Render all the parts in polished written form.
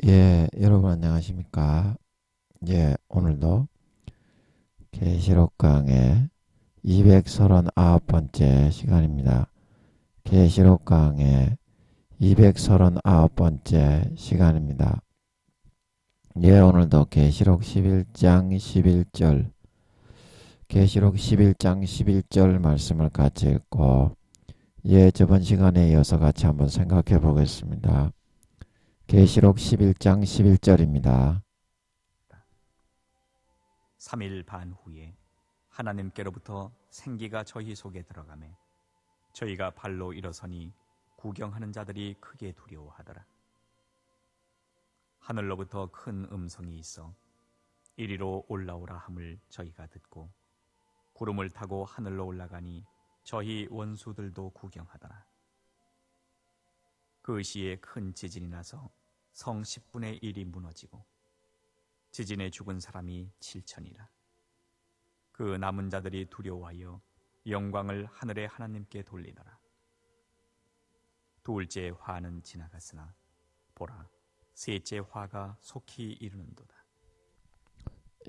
예, 여러분 안녕하십니까? 예, 오늘도 계시록 강의 239번째 시간입니다. 계시록 강의 239번째 시간입니다. 예, 오늘도 계시록 11장 11절 계시록 11장 11절 말씀을 같이 읽고 예, 저번 시간에 이어서 같이 한번 생각해 보겠습니다. 계시록 11장 11절입니다. 3일 반 후에 하나님께로부터 생기가 저희 속에 들어가매 저희가 발로 일어서니 구경하는 자들이 크게 두려워하더라. 하늘로부터 큰 음성이 있어 이리로 올라오라 함을 저희가 듣고 구름을 타고 하늘로 올라가니 저희 원수들도 구경하더라. 그 시에 큰 지진이 나서 성 10분의 1이 무너지고 지진에 죽은 사람이 7천이라. 그 남은 자들이 두려워하여 영광을 하늘의 하나님께 돌리더라. 둘째 화는 지나갔으나 보라, 셋째 화가 속히 이르는도다.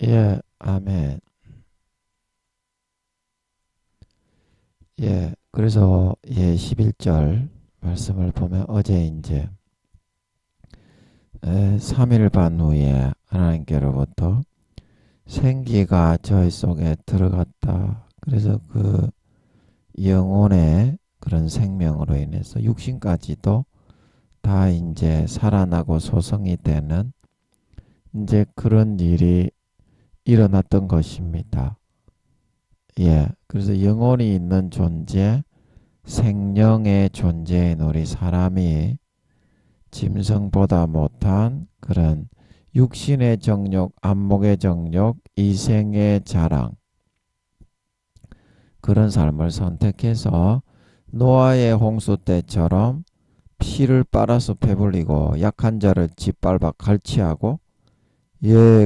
예, 아멘. 예, 그래서 11절 말씀을 보면 어제 이제 3일 반 후에 하나님께로부터 생기가 저희 속에 들어갔다. 그래서 그 영혼의 그런 생명으로 인해서 육신까지도 다 이제 살아나고 소성이 되는 이제 그런 일이 일어났던 것입니다. 예, 그래서 영혼이 있는 존재, 생명의 존재인 우리 사람이 짐승보다 못한 그런 육신의 정욕, 안목의 정욕, 이생의 자랑, 그런 삶을 선택해서 노아의 홍수 때처럼 피를 빨아서 배불리고 약한 자를 짓밟아 갈취하고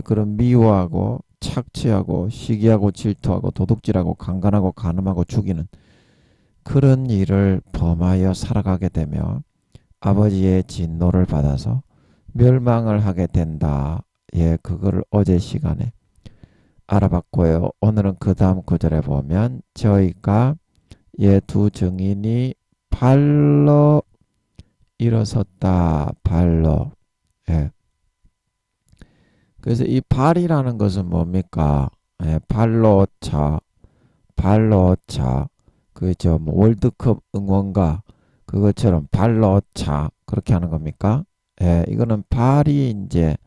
그런 미워하고 착취하고 시기하고 질투하고 도둑질하고 강간하고 간음하고 죽이는 그런 일을 범하여 살아가게 되며 아버지의 진노를 받아서 멸망을 하게 된다. 예, 그거를 어제 시간에 알아봤고요. 오늘은 그 다음 구절에 보면 저희가 두 증인이 발로 일어섰다. 발로. 예. 그래서 이 발이라는 것은 뭡니까? 발로 차, 발로 차. 그죠? 뭐 월드컵 응원가 그것처럼 발로 차 그렇게 하는 겁니까? 이거는 발이 이제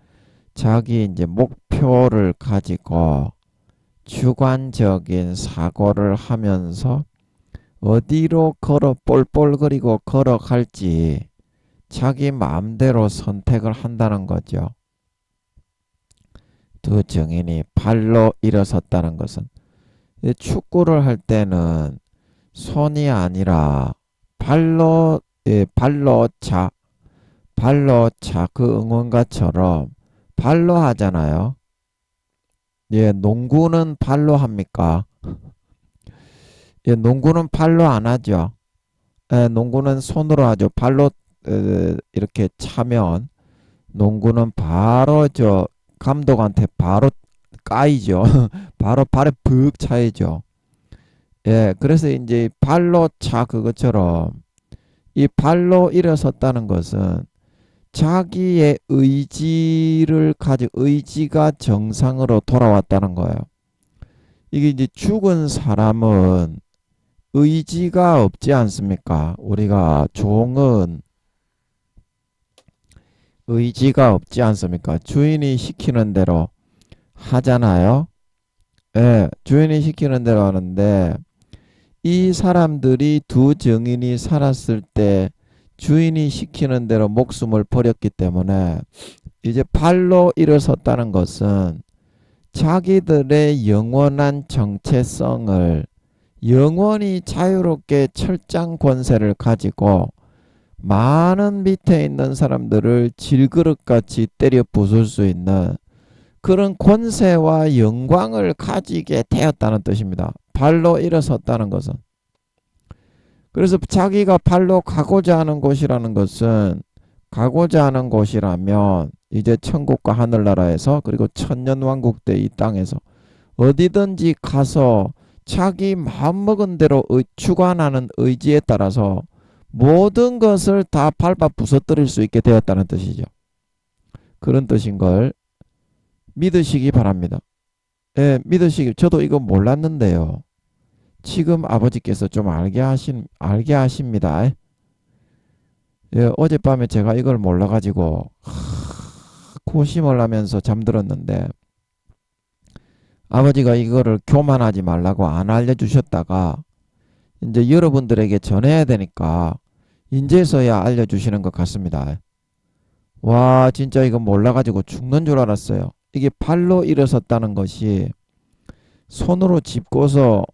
자기 이제 목표를 가지고 주관적인 사고를 하면서 어디로 뻘뻘거리고 걸어갈지 자기 마음대로 선택을 한다는 거죠. 두 증인이 발로 일어섰다는 것은 축구를 할 때는 손이 아니라 발로 차 그 응원가처럼 발로 하잖아요. 예, 농구는 발로 합니까? 예, 농구는 발로 안 하죠. 농구는 손으로 하죠. 발로 이렇게 차면 농구는 바로 저 감독한테 바로 까이죠. 바로 발에 푹 차이죠. 예, 그래서 이제 발로 차 그것처럼 이 발로 일어섰다는 것은 자기의 의지를 가지고 의지가 정상으로 돌아왔다는 거예요. 이게 이제 죽은 사람은 의지가 없지 않습니까? 우리가 종은 의지가 없지 않습니까? 주인이 시키는 대로 하잖아요. 예, 주인이 시키는 대로 하는데 이 사람들이 두 증인이 살았을 때 주인이 시키는 대로 목숨을 버렸기 때문에 이제 발로 일어섰다는 것은 자기들의 영원한 정체성을 영원히 자유롭게 철장 권세를 가지고 많은 밑에 있는 사람들을 질그릇같이 때려 부술 수 있는 그런 권세와 영광을 가지게 되었다는 뜻입니다. 발로 일어섰다는 것은. 그래서 자기가 발로 가고자 하는 곳이라는 것은 가고자 하는 곳이라면 이제 천국과 하늘나라에서 그리고 천년왕국대 이 땅에서 어디든지 가서 자기 마음먹은 대로 주관하는 의지에 따라서 모든 것을 다 밟아 부서뜨릴 수 있게 되었다는 뜻이죠. 그런 뜻인 걸 믿으시기 바랍니다. 예, 믿으시기. 저도 이거 몰랐는데요. 지금 아버지께서 좀 알게 하십니다. 예, 어젯밤에 제가 이걸 몰라가지고 고심을 하면서 잠들었는데 아버지가 이거를 교만하지 말라고 안 알려주셨다가 이제 여러분들에게 전해야 되니까 인제서야 알려주시는 것 같습니다. 와, 진짜 이거 몰라가지고 죽는 줄 알았어요. 이게 발로 일어섰다는 것이 손으로 짚고서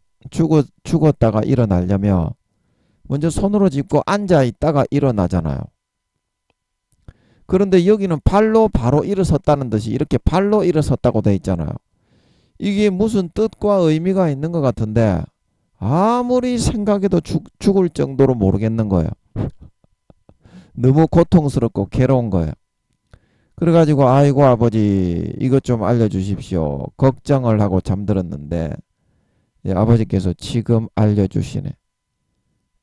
죽었다가 일어나려면 먼저 손으로 짚고 앉아 있다가 일어나잖아요. 그런데 여기는 발로 바로 일어섰다는 듯이 이렇게 발로 일어섰다고 돼 있잖아요. 이게 무슨 뜻과 의미가 있는 것 같은데 아무리 생각해도 죽을 정도로 모르겠는 거예요. 너무 고통스럽고 괴로운 거예요. 그래가지고 아이고 아버지 이것 좀 알려주십시오. 걱정을 하고 잠들었는데 예, 아버지께서 지금 알려주시네.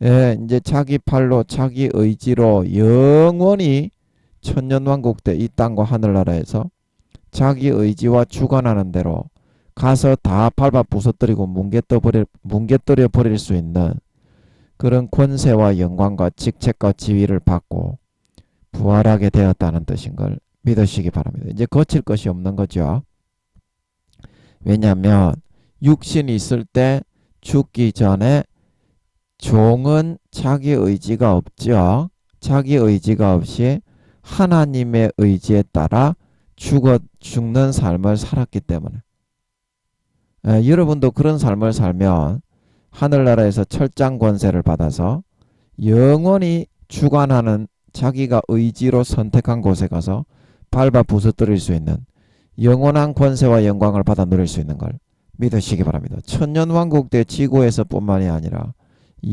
예, 이제 자기 팔로 자기 의지로 영원히 천년왕국 때 이 땅과 하늘나라에서 자기 의지와 주관하는 대로 가서 다 밟아 부서뜨리고 뭉개뜨려 버릴 수 있는 그런 권세와 영광과 직책과 지위를 받고 부활하게 되었다는 뜻인 걸 믿으시기 바랍니다. 이제 거칠 것이 없는 거죠. 왜냐하면 육신이 있을 때 죽기 전에 종은 자기 의지가 없죠. 자기 의지가 없이 하나님의 의지에 따라 죽는 삶을 살았기 때문에 여러분도 그런 삶을 살면 하늘나라에서 철장 권세를 받아서 영원히 주관하는 자기가 의지로 선택한 곳에 가서 밟아 부서뜨릴 수 있는 영원한 권세와 영광을 받아 누릴 수 있는 걸 믿으시기 바랍니다. 천년왕국 때 지구에서 뿐만이 아니라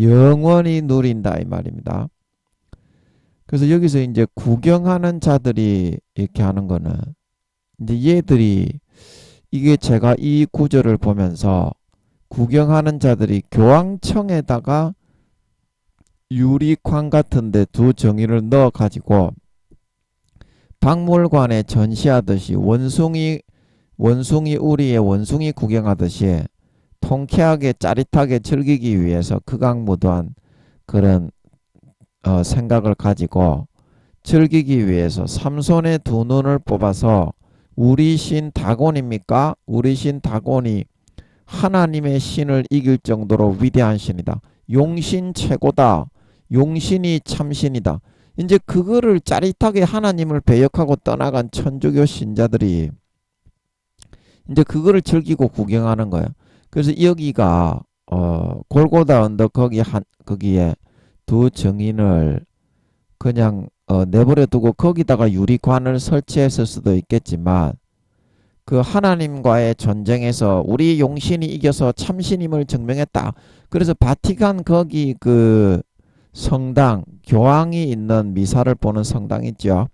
영원히 누린다 이 말입니다. 그래서 여기서 이제 구경하는 자들이 이렇게 하는 거는 이제 얘들이 이게 제가 이 구절을 보면서 구경하는 자들이 교황청에다가 유리관 같은데 두 정의를 넣어 가지고 박물관에 전시하듯이 원숭이 우리의 원숭이 구경하듯이 통쾌하게 짜릿하게 즐기기 위해서 극악무도한 그런 생각을 가지고 즐기기 위해서 삼손의 두 눈을 뽑아서 우리 신 다곤입니까? 우리 신 다곤이 하나님의 신을 이길 정도로 위대한 신이다. 용신 최고다. 용신이 참신이다. 이제 그거를 짜릿하게 하나님을 배역하고 떠나간 천주교 신자들이 이제 그거를 즐기고 구경하는 거예요. 그래서 여기가 골고다 언덕 거기에 두 정인을 그냥 내버려 두고 거기다가 유리관을 설치했을 수도 있겠지만 그 하나님과의 전쟁에서 우리 용신이 이겨서 참신임을 증명했다. 그래서 바티칸 거기 그 성당 교황이 있는 미사를 보는 성당 있죠.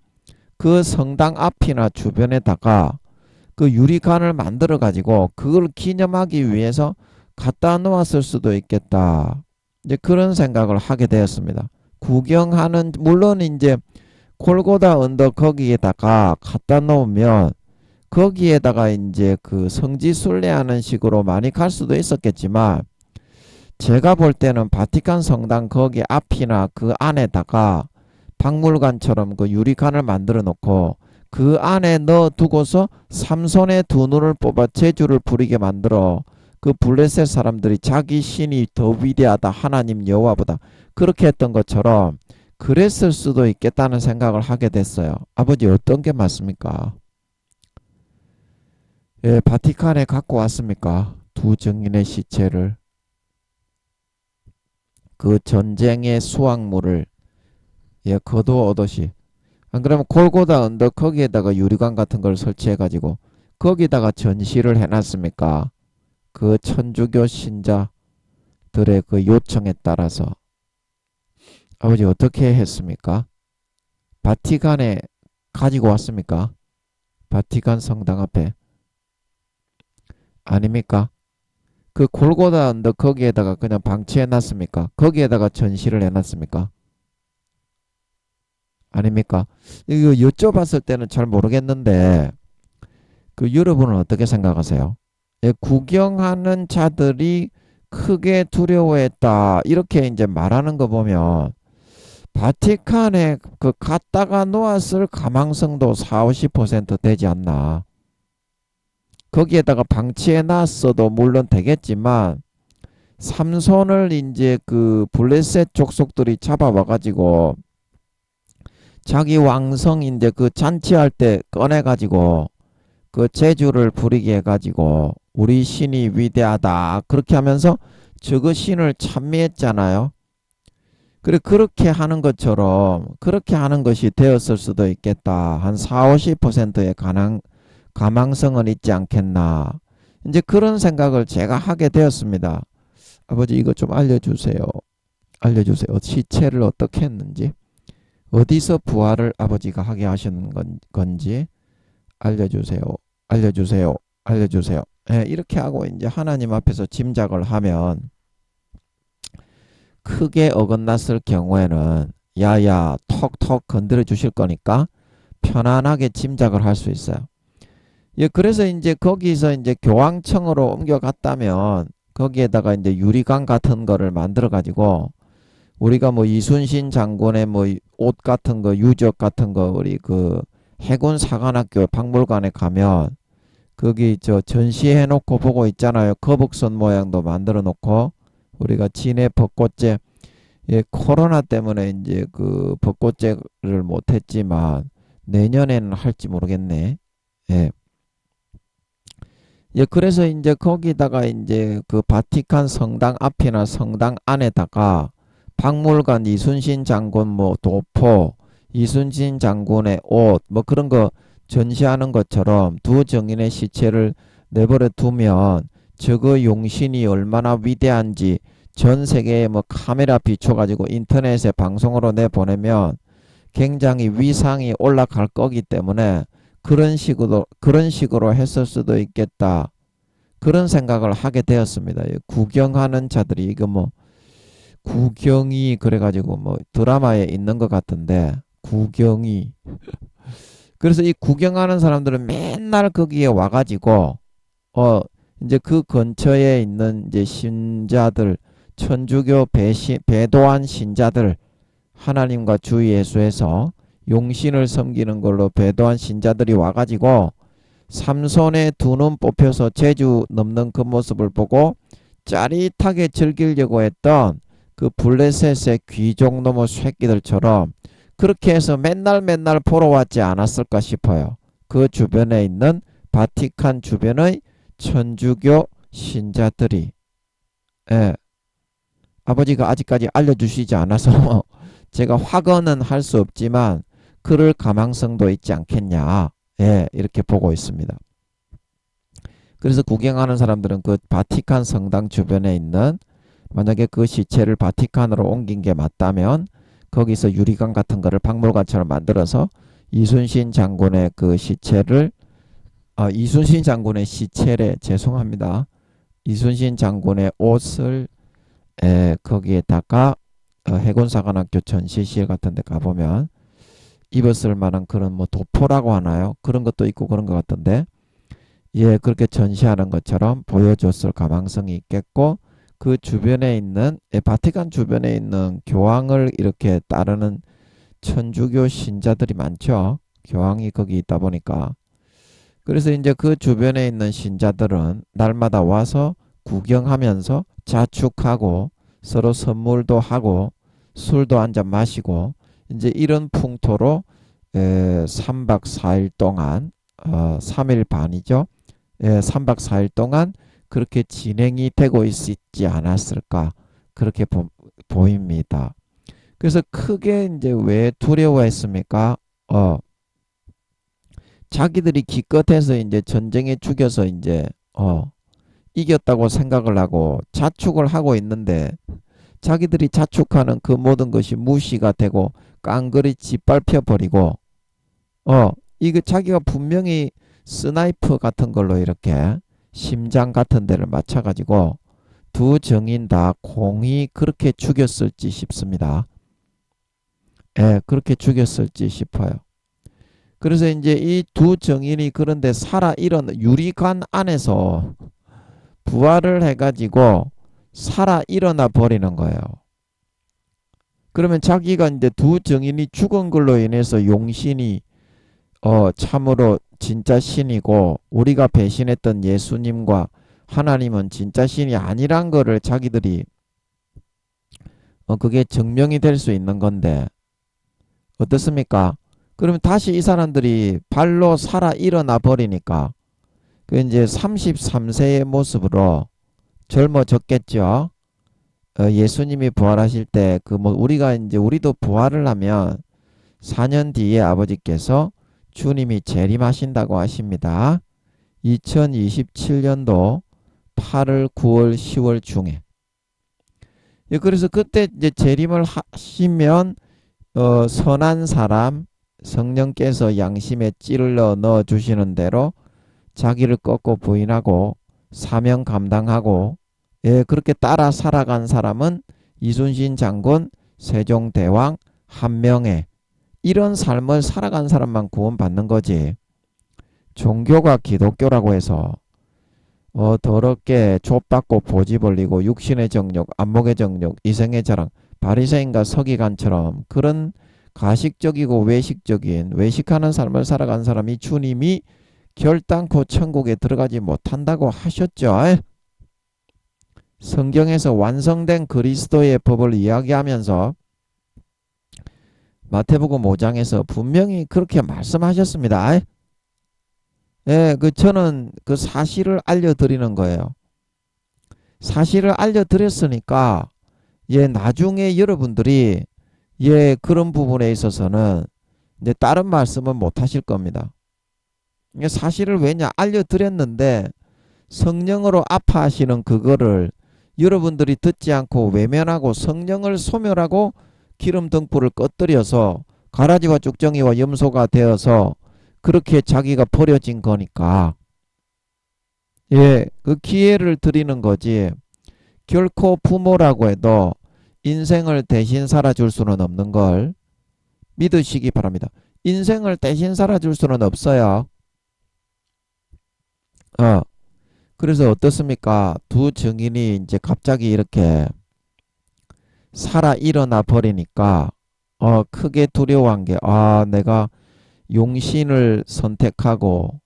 그 성당 앞이나 주변에다가 그 유리관을 만들어 가지고 그걸 기념하기 위해서 갖다 놓았을 수도 있겠다. 이제 그런 생각을 하게 되었습니다. 구경하는 물론 이제 골고다 언덕 거기에다가 갖다 놓으면 거기에다가 이제 그 성지순례하는 식으로 많이 갈 수도 있었겠지만 제가 볼 때는 바티칸 성당 거기 앞이나 그 안에다가 박물관처럼 그 유리관을 만들어 놓고 그 안에 넣어 두고서 삼손의 두 눈을 뽑아 제주를 부리게 만들어 그 블레셋 사람들이 자기 신이 더 위대하다 하나님 여호와보다 그렇게 했던 것처럼 그랬을 수도 있겠다는 생각을 하게 됐어요. 아버지 어떤 게 맞습니까? 예, 바티칸에 갖고 왔습니까? 두 증인의 시체를 그 전쟁의 수확물을 예, 거두어 오듯이 안 그러면 골고다 언덕 거기에다가 유리관 같은 걸 설치해 가지고 거기다가 전시를 해놨습니까? 그 천주교 신자들의 그 요청에 따라서 아버지 어떻게 했습니까? 바티칸에 가지고 왔습니까? 바티칸 성당 앞에. 아닙니까? 그 골고다 언덕 거기에다가 그냥 방치해 놨습니까? 거기에다가 전시를 해 놨습니까? 아닙니까? 이거 여쭤봤을 때는 잘 모르겠는데 그 여러분은 어떻게 생각하세요? 예, 구경하는 자들이 크게 두려워했다 이렇게 이제 말하는 거 보면 바티칸에 그 갖다가 놓았을 가망성도 4, 50% 되지 않나. 거기에다가 방치해 놨어도 물론 되겠지만 삼손을 이제 그 블레셋 족속들이 잡아와 가지고 자기 왕성 이제 그 잔치할 때 꺼내 가지고 그 제주를 부리게 해 가지고 우리 신이 위대하다 그렇게 하면서 저그 신을 찬미했잖아요. 그래 그렇게 하는 것처럼 그렇게 하는 것이 되었을 수도 있겠다. 한 4, 50%의 가망성은 있지 않겠나. 이제 그런 생각을 제가 하게 되었습니다. 아버지 이거 좀 알려주세요. 알려주세요. 시체를 어떻게 했는지 어디서 부활을 아버지가 하게 하시는 건지 알려주세요. 알려주세요. 알려주세요. 예, 이렇게 하고 이제 하나님 앞에서 짐작을 하면 크게 어긋났을 경우에는 야야 톡톡 건드려 주실 거니까 편안하게 짐작을 할 수 있어요. 예, 그래서 이제 거기서 이제 교황청으로 옮겨갔다면 거기에다가 이제 유리관 같은 거를 만들어 가지고 우리가 뭐 이순신 장군의 뭐 옷 같은 거 유적 같은 거 우리 그 해군 사관학교 박물관에 가면 거기 저 전시해 놓고 보고 있잖아요. 거북선 모양도 만들어 놓고 우리가 진해 벚꽃제 예, 코로나 때문에 이제 그 벚꽃제를 못 했지만 내년에는 할지 모르겠네. 예. 예, 그래서 이제 거기다가 이제 그 바티칸 성당 앞이나 성당 안에다가 박물관 이순신 장군 뭐 도포, 이순신 장군의 옷 뭐 그런 거 전시하는 것처럼 두 정인의 시체를 내버려 두면 저거 용신이 얼마나 위대한지 전 세계에 뭐 카메라 비춰가지고 인터넷에 방송으로 내보내면 굉장히 위상이 올라갈 거기 때문에 그런 식으로 했을 수도 있겠다. 그런 생각을 하게 되었습니다. 구경하는 자들이 이거 뭐 구경이 그래가지고 뭐 드라마에 있는 것 같은데 구경이 그래서 이 구경하는 사람들은 맨날 거기에 와가지고 이제 그 근처에 있는 이제 신자들 천주교 배도한 신자들 하나님과 주 예수에서 용신을 섬기는 걸로 배도한 신자들이 와가지고 삼손의 두 눈 뽑혀서 제주 넘는 그 모습을 보고 짜릿하게 즐기려고 했던 그 블레셋의 귀족놈의 새끼들처럼 그렇게 해서 맨날 보러 왔지 않았을까 싶어요. 그 주변에 있는 바티칸 주변의 천주교 신자들이 예, 아버지가 아직까지 알려주시지 않아서 제가 확언은 할 수 없지만 그럴 가망성도 있지 않겠냐. 예, 이렇게 보고 있습니다. 그래서 구경하는 사람들은 그 바티칸 성당 주변에 있는 만약에 그 시체를 바티칸으로 옮긴 게 맞다면 거기서 유리관 같은 거를 박물관처럼 만들어서 이순신 장군의 그 시체를 이순신 장군의 시체래 죄송합니다. 이순신 장군의 옷을 거기에다가 해군사관학교 전시실 같은 데 가보면 입었을 만한 그런 뭐 도포라고 하나요? 그런 것도 있고 그런 것 같던데 예, 그렇게 전시하는 것처럼 보여줬을 가망성이 있겠고 그 주변에 있는 바티칸 주변에 있는 교황을 이렇게 따르는 천주교 신자들이 많죠. 교황이 거기 있다 보니까 그래서 이제 그 주변에 있는 신자들은 날마다 와서 구경하면서 자축하고 서로 선물도 하고 술도 한잔 마시고 이제 이런 풍토로 3박 4일 동안 3일 반이죠. 3박 4일 동안 그렇게 진행이 되고 있지 않았을까 그렇게 보입니다. 그래서 크게 이제 왜 두려워했습니까? 자기들이 기껏해서 이제 전쟁에 죽여서 이제 이겼다고 생각을 하고 자축을 하고 있는데 자기들이 자축하는 그 모든 것이 무시가 되고 깡그리 짓밟혀 버리고 이거 자기가 분명히 스나이프 같은 걸로 이렇게 심장 같은 데를 맞춰가지고 두 증인 다 공히 그렇게 죽였을지 싶습니다. 예, 그렇게 죽였을지 싶어요. 그래서 이제 이 두 증인이 그런데 살아 일어나 유리관 안에서 부활을 해가지고 살아 일어나 버리는 거예요. 그러면 자기가 이제 두 증인이 죽은 걸로 인해서 용신이 참으로 진짜 신이고 우리가 배신했던 예수님과 하나님은 진짜 신이 아니란 거를 자기들이 그게 증명이 될 수 있는 건데 어떻습니까? 그러면 다시 이 사람들이 발로 살아 일어나 버리니까 그 이제 33세의 모습으로 젊어졌겠죠. 예수님이 부활하실 때 그 뭐 우리가 이제 우리도 부활을 하면 4년 뒤에 아버지께서 주님이 재림하신다고 하십니다. 2027년도 8월, 9월, 10월 중에. 예, 그래서 그때 이제 재림을 하시면 선한 사람 성령께서 양심에 찔러 넣어 주시는 대로 자기를 꺾고 부인하고 사명 감당하고 예, 그렇게 따라 살아간 사람은 이순신 장군, 세종대왕, 한명회 이런 삶을 살아간 사람만 구원받는 거지. 종교가 기독교라고 해서 더럽게 좁받고 보지 벌리고 육신의 정욕, 안목의 정욕, 이생의 자랑, 바리새인과 서기관처럼 그런 가식적이고 외식적인 외식하는 삶을 살아간 사람이 주님이 결단코 천국에 들어가지 못한다고 하셨죠. 성경에서 완성된 그리스도의 법을 이야기하면서 마태복음 5장에서 분명히 그렇게 말씀하셨습니다. 예, 저는 그 사실을 알려드리는 거예요. 사실을 알려드렸으니까 예, 나중에 여러분들이 예, 그런 부분에 있어서는 이제 다른 말씀은 못 하실 겁니다. 사실을 왜냐 알려드렸는데 성령으로 아파하시는 그거를 여러분들이 듣지 않고 외면하고 성령을 소멸하고 기름 등불을 꺼뜨려서 가라지와 쭉정이와 염소가 되어서 그렇게 자기가 버려진 거니까 예, 그 기회를 드리는 거지. 결코 부모라고 해도 인생을 대신 살아줄 수는 없는 걸 믿으시기 바랍니다. 인생을 대신 살아줄 수는 없어요. 그래서 어떻습니까? 두 증인이 이제 갑자기 이렇게 살아 일어나 버리니까 크게 두려워한 게 내가 용신을 선택하고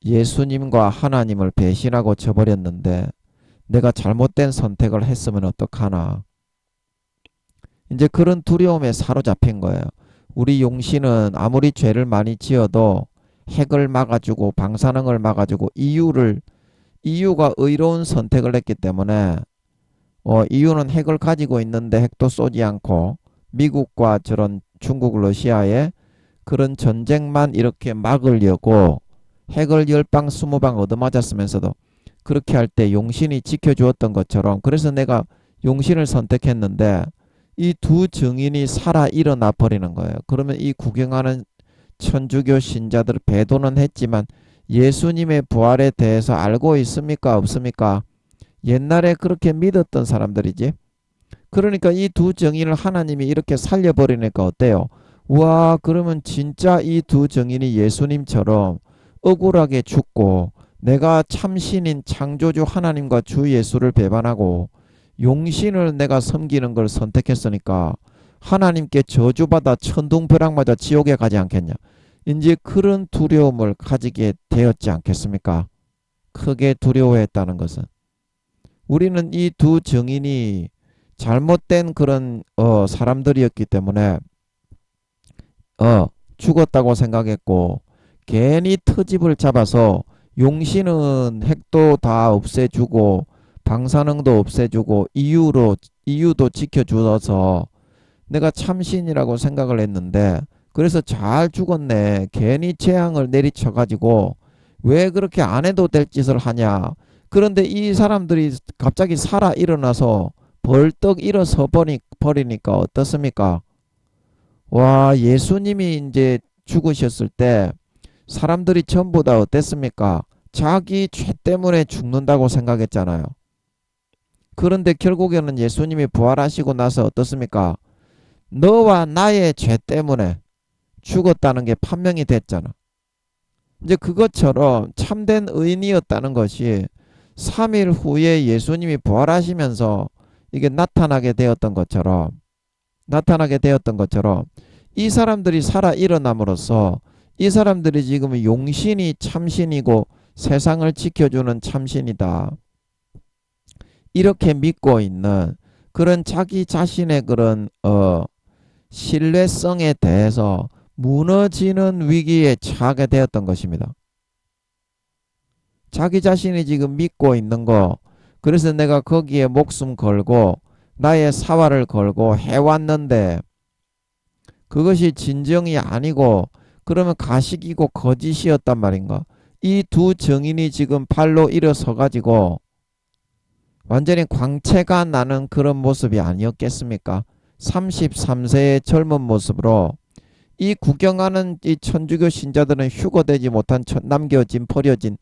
예수님과 하나님을 배신하고 쳐버렸는데 내가 잘못된 선택을 했으면 어떡하나. 이제 그런 두려움에 사로잡힌 거예요. 우리 용신은 아무리 죄를 많이 지어도 핵을 막아주고 방사능을 막아주고 이유가 의로운 선택을 했기 때문에 이유는 핵을 가지고 있는데 핵도 쏘지 않고 미국과 저런 중국 러시아에 그런 전쟁만 이렇게 막으려고 핵을 10방 20방 얻어맞았으면서도 그렇게 할 때 용신이 지켜주었던 것처럼 그래서 내가 용신을 선택했는데 이 두 증인이 살아 일어나 버리는 거예요. 그러면 이 구경하는 천주교 신자들 배도는 했지만 예수님의 부활에 대해서 알고 있습니까? 없습니까? 옛날에 그렇게 믿었던 사람들이지. 그러니까 이 두 증인을 하나님이 이렇게 살려버리니까 어때요? 와, 그러면 진짜 이 두 증인이 예수님처럼 억울하게 죽고 내가 참신인 창조주 하나님과 주 예수를 배반하고 용신을 내가 섬기는 걸 선택했으니까 하나님께 저주받아 천둥벼락 맞아 지옥에 가지 않겠냐. 이제 그런 두려움을 가지게 되었지 않겠습니까? 크게 두려워했다는 것은 우리는 이 두 증인이 잘못된 그런 사람들이었기 때문에 죽었다고 생각했고 괜히 트집을 잡아서 용신은 핵도 다 없애주고 방사능도 없애주고 이유도 지켜주어서 내가 참신이라고 생각을 했는데 그래서 잘 죽었네. 괜히 재앙을 내리쳐가지고 왜 그렇게 안 해도 될 짓을 하냐. 그런데 이 사람들이 갑자기 살아 일어나서 벌떡 일어서 버리니까 어떻습니까? 와, 예수님이 이제 죽으셨을 때 사람들이 전부 다 어땠습니까? 자기 죄 때문에 죽는다고 생각했잖아요. 그런데 결국에는 예수님이 부활하시고 나서 어떻습니까? 너와 나의 죄 때문에 죽었다는 게 판명이 됐잖아. 이제 그것처럼 참된 의인이었다는 것이 3일 후에 예수님이 부활하시면서 이게 나타나게 되었던 것처럼 이 사람들이 살아 일어남으로써 이 사람들이 지금 용신이 참신이고 세상을 지켜주는 참신이다. 이렇게 믿고 있는 그런 자기 자신의 그런 신뢰성에 대해서 무너지는 위기에 처하게 되었던 것입니다. 자기 자신이 지금 믿고 있는 거, 그래서 내가 거기에 목숨 걸고 나의 사활을 걸고 해왔는데 그것이 진정이 아니고 그러면 가식이고 거짓이었단 말인가? 이 두 증인이 지금 발로 일어서 가지고 완전히 광채가 나는 그런 모습이 아니었겠습니까? 33세의 젊은 모습으로 이 구경하는 이 천주교 신자들은 휴거되지 못한 남겨진 버려진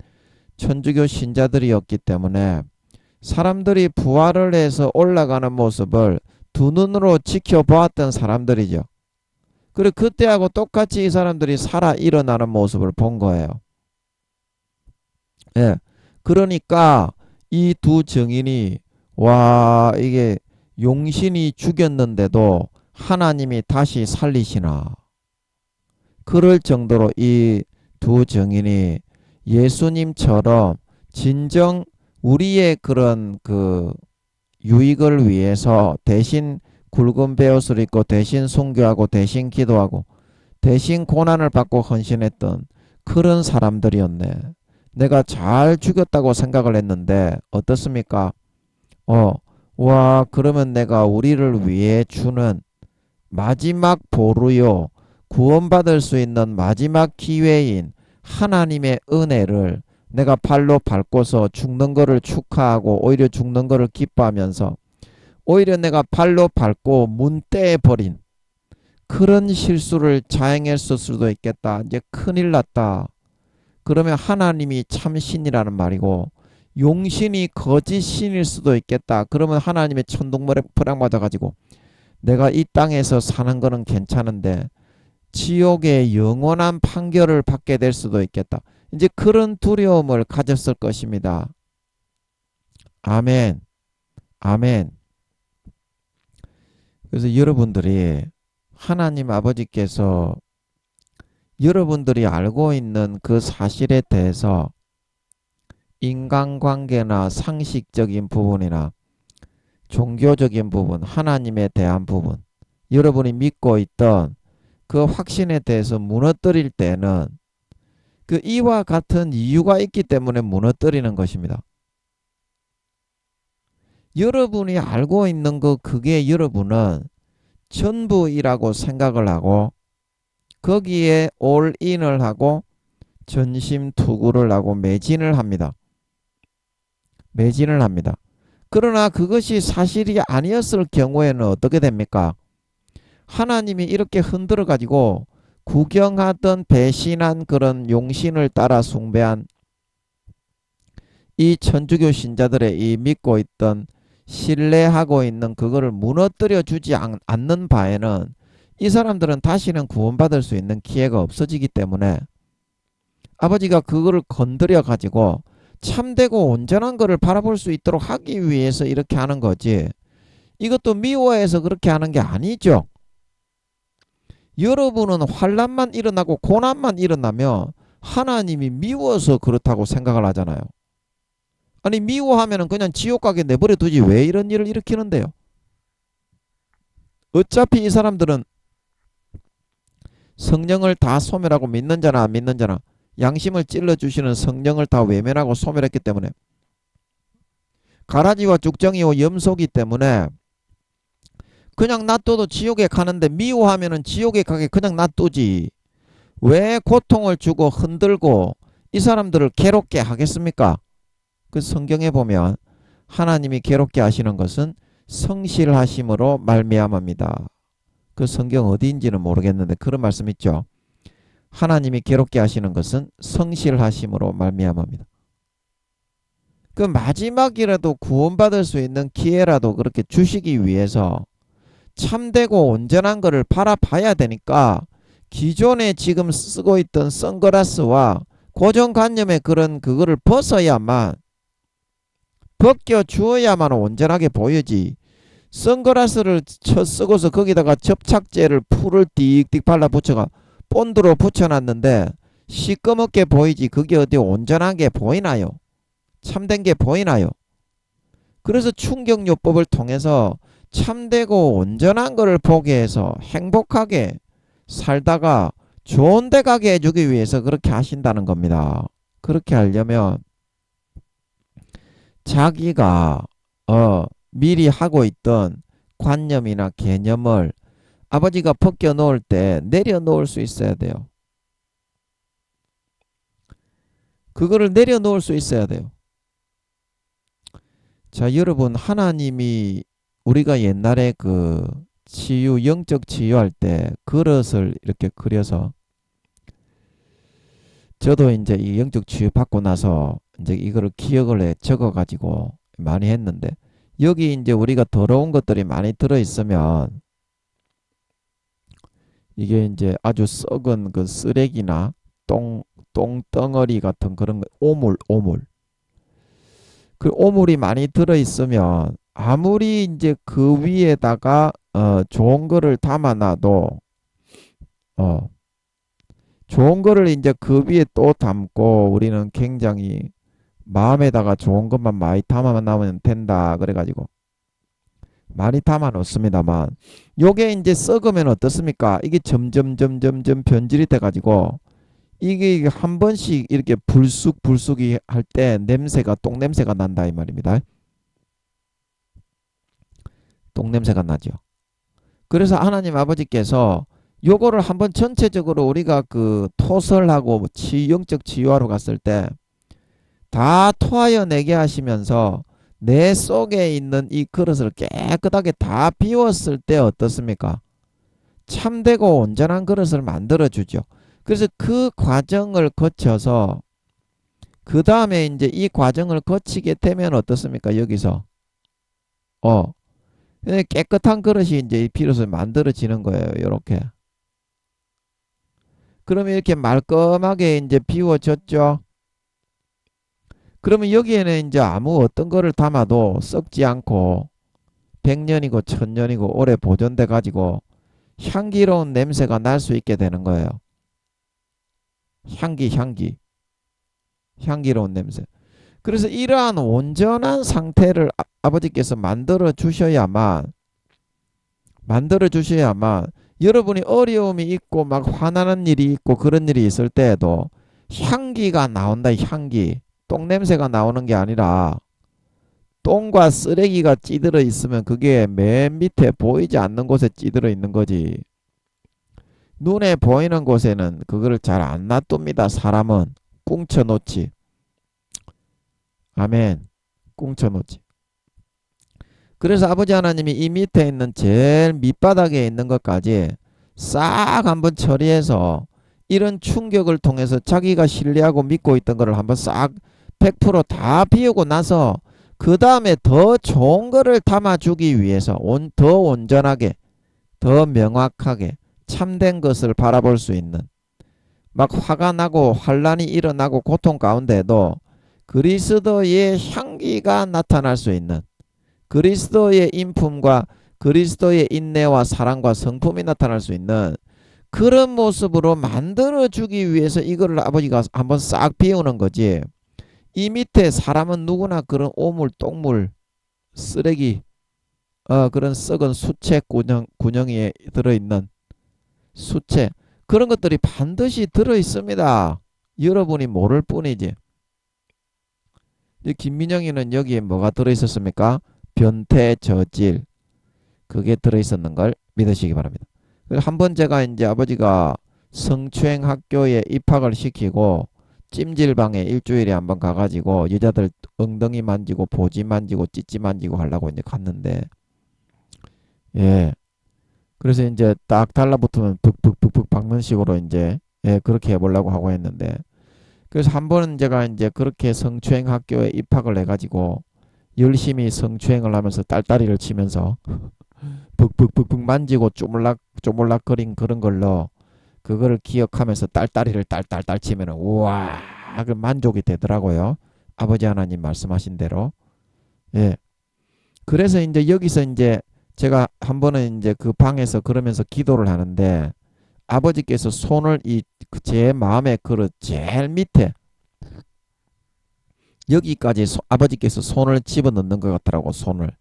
천주교 신자들이었기 때문에 사람들이 부활을 해서 올라가는 모습을 두 눈으로 지켜보았던 사람들이죠. 그리고 그때하고 똑같이 이 사람들이 살아 일어나는 모습을 본 거예요. 예. 그러니까 이 두 증인이 와 이게 용신이 죽였는데도 하나님이 다시 살리시나. 그럴 정도로 이 두 증인이 예수님처럼 진정 우리의 그런 그 유익을 위해서 대신 굵은 베옷을 입고 대신 순교하고 대신 기도하고 대신 고난을 받고 헌신했던 그런 사람들이었네. 내가 잘 죽였다고 생각을 했는데 어떻습니까? 와 그러면 내가 우리를 위해 주는 마지막 보루요 구원받을 수 있는 마지막 기회인 하나님의 은혜를 내가 발로 밟고서 죽는 거를 축하하고 오히려 죽는 거를 기뻐하면서 오히려 내가 발로 밟고 문대에 버린 그런 실수를 자행했을 수도 있겠다. 이제 큰일 났다. 그러면 하나님이 참신이라는 말이고 용신이 거짓신일 수도 있겠다. 그러면 하나님의 천둥번락 맞아가지고 내가 이 땅에서 사는 거는 괜찮은데 지옥의 영원한 판결을 받게 될 수도 있겠다. 이제 그런 두려움을 가졌을 것입니다. 아멘. 아멘. 그래서 여러분들이 하나님 아버지께서 여러분들이 알고 있는 그 사실에 대해서 인간관계나 상식적인 부분이나 종교적인 부분, 하나님에 대한 부분, 여러분이 믿고 있던 그 확신에 대해서 무너뜨릴 때는 그 이와 같은 이유가 있기 때문에 무너뜨리는 것입니다. 여러분이 알고 있는 그게 여러분은 전부이라고 생각을 하고 거기에 올인을 하고 전심투구를 하고 매진을 합니다. 매진을 합니다. 그러나 그것이 사실이 아니었을 경우에는 어떻게 됩니까? 하나님이 이렇게 흔들어 가지고 구경하던 배신한 그런 용신을 따라 숭배한 이 천주교 신자들의 이 믿고 있던 신뢰하고 있는 그거를 무너뜨려 주지 않는 바에는 이 사람들은 다시는 구원받을 수 있는 기회가 없어지기 때문에 아버지가 그거를 건드려 가지고 참되고 온전한 것을 바라볼 수 있도록 하기 위해서 이렇게 하는 거지. 이것도 미워해서 그렇게 하는 게 아니죠. 여러분은 환난만 일어나고 고난만 일어나면 하나님이 미워서 그렇다고 생각을 하잖아요. 아니 미워하면 그냥 지옥 가게 내버려 두지 왜 이런 일을 일으키는데요. 어차피 이 사람들은 성령을 다 소멸하고 믿는 자나 안 믿는 자나 양심을 찔러주시는 성령을 다 외면하고 소멸했기 때문에 가라지와 죽정이와 염소기 때문에 그냥 놔둬도 지옥에 가는데 미워하면은 지옥에 가게 그냥 놔두지. 왜 고통을 주고 흔들고 이 사람들을 괴롭게 하겠습니까? 그 성경에 보면 하나님이 괴롭게 하시는 것은 성실하심으로 말미암아입니다. 그 성경 어디인지는 모르겠는데 그런 말씀 있죠. 하나님이 괴롭게 하시는 것은 성실하심으로 말미암아입니다. 그 마지막이라도 구원받을 수 있는 기회라도 그렇게 주시기 위해서 참되고 온전한 것을 바라봐야 되니까 기존에 지금 쓰고 있던 선글라스와 고정관념의 그거를 벗어야만, 벗겨 주어야만 온전하게 보이지. 선글라스를 쓰고서 거기다가 접착제를 풀을 띡띡 발라붙여가 본드로 붙여놨는데 시꺼멓게 보이지. 그게 어디 온전하게 보이나요? 참된 게 보이나요? 그래서 충격요법을 통해서 참되고 온전한 것을 보게 해서 행복하게 살다가 좋은 데 가게 해주기 위해서 그렇게 하신다는 겁니다. 그렇게 하려면 자기가 미리 하고 있던 관념이나 개념을 아버지가 벗겨 놓을 때 내려놓을 수 있어야 돼요. 그거를 내려놓을 수 있어야 돼요. 자, 여러분, 하나님이 우리가 옛날에 그 치유, 영적 치유할 때 그릇을 이렇게 그려서, 저도 이제 이 영적 치유 받고 나서 이제 이거를 기억을 해 적어 가지고 많이 했는데, 여기 이제 우리가 더러운 것들이 많이 들어 있으면 이게 이제 아주 썩은 그 쓰레기나 똥덩어리 같은 그런 거, 오물. 그 오물이 많이 들어 있으면 아무리 이제 그 위에다가 좋은 거를 담아놔도 좋은 거를 이제 그 위에 또 담고 우리는 굉장히 마음에다가 좋은 것만 많이 담아놓으면 된다 그래가지고 많이 담아 놓습니다만, 요게 이제 썩으면 어떻습니까? 이게 점점 변질이 돼가지고 이게 한 번씩 이렇게 불쑥이 할 때 냄새가, 똥 냄새가 난다 이 말입니다. 똥 냄새가 나죠. 그래서 하나님 아버지께서 요거를 한번 전체적으로 우리가 그 토설하고 영적 치유하러 갔을 때 다 토하여 내게 하시면서 내 속에 있는 이 그릇을 깨끗하게 다 비웠을 때 어떻습니까? 참되고 온전한 그릇을 만들어 주죠. 그래서 그 과정을 거쳐서 그 다음에 이제 이 과정을 거치게 되면 어떻습니까? 여기서 깨끗한 그릇이 이제 비로소 만들어지는 거예요. 이렇게. 그러면 이렇게 말끔하게 이제 비워졌죠. 그러면 여기에는 이제 아무 어떤 거를 담아도 썩지 않고 100년이고 1000년이고 오래 보존돼 가지고 향기로운 냄새가 날 수 있게 되는 거예요. 향기로운 냄새. 그래서 이러한 온전한 상태를 아버지께서 만들어 주셔야만 여러분이 어려움이 있고 막 화나는 일이 있고 그런 일이 있을 때에도 향기가 나온다. 향기. 똥 냄새가 나오는 게 아니라 똥과 쓰레기가 찌들어 있으면 그게 맨 밑에 보이지 않는 곳에 찌들어 있는 거지. 눈에 보이는 곳에는 그거를 잘 안 놔둡니다. 사람은 꽁쳐놓지. 아멘. 꽁쳐놓지. 그래서 아버지 하나님이 이 밑에 있는 제일 밑바닥에 있는 것까지 싹 한번 처리해서 이런 충격을 통해서 자기가 신뢰하고 믿고 있던 거를 한번 싹 100%다 비우고 나서 그 다음에 더 좋은 거를 담아주기 위해서 더 온전하게, 더 명확하게 참된 것을 바라볼 수 있는, 막 화가 나고 환란이 일어나고 고통 가운데도 그리스도의 향기가 나타날 수 있는, 그리스도의 인품과 그리스도의 인내와 사랑과 성품이 나타날 수 있는 그런 모습으로 만들어주기 위해서 이거를 아버지가 한번 싹 비우는 거지. 이 밑에 사람은 누구나 그런 오물, 똥물, 쓰레기, 그런 썩은 수채 군형에 들어있는 수채, 그런 것들이 반드시 들어있습니다. 여러분이 모를 뿐이지. 김민영이는 여기에 뭐가 들어있었습니까? 변태 저질, 그게 들어있었는 걸 믿으시기 바랍니다. 한번 제가 이제 아버지가 성추행 학교에 입학을 시키고 찜질방에 일주일에 한번 가가지고 여자들 엉덩이 만지고 보지 만지고 찌찌 만지고 하려고 이제 갔는데, 예, 그래서 이제 딱 달라붙으면 북북북북 박는 식으로 이제 예, 그렇게 해보려고 하고 했는데, 그래서 한 번은 제가 이제 그렇게 성추행 학교에 입학을 해가지고 열심히 성추행을 하면서 딸딸이를 치면서 벅벅벅벅 만지고 쪼물락쪼물락거린 그런 걸로 그거를 기억하면서 딸딸이를 딸딸딸 치면은 우와 그 만족이 되더라고요. 아버지 하나님 말씀하신 대로. 예. 그래서 이제 여기서 이제 제가 한 번은 이제 그 방에서 그러면서 기도를 하는데 아버지께서 손을 이 제 마음의 그릇 제일 밑에 여기까지 아버지께서 손을 집어넣는 것 같더라고. 손을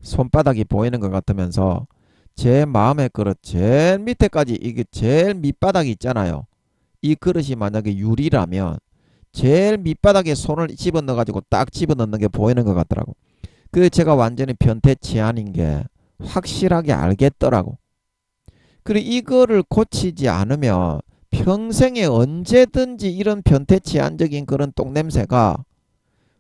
손바닥이 보이는 것 같으면서 제 마음의 그릇 제일 밑에까지 이게 제일 밑바닥이 있잖아요. 이 그릇이 만약에 유리라면 제일 밑바닥에 손을 집어넣어 가지고 딱 집어넣는 게 보이는 것 같더라고. 그 제가 완전히 변태치 아닌 게 확실하게 알겠더라고. 그리고 이거를 고치지 않으면 평생에 언제든지 이런 변태치안적인 그런 똥냄새가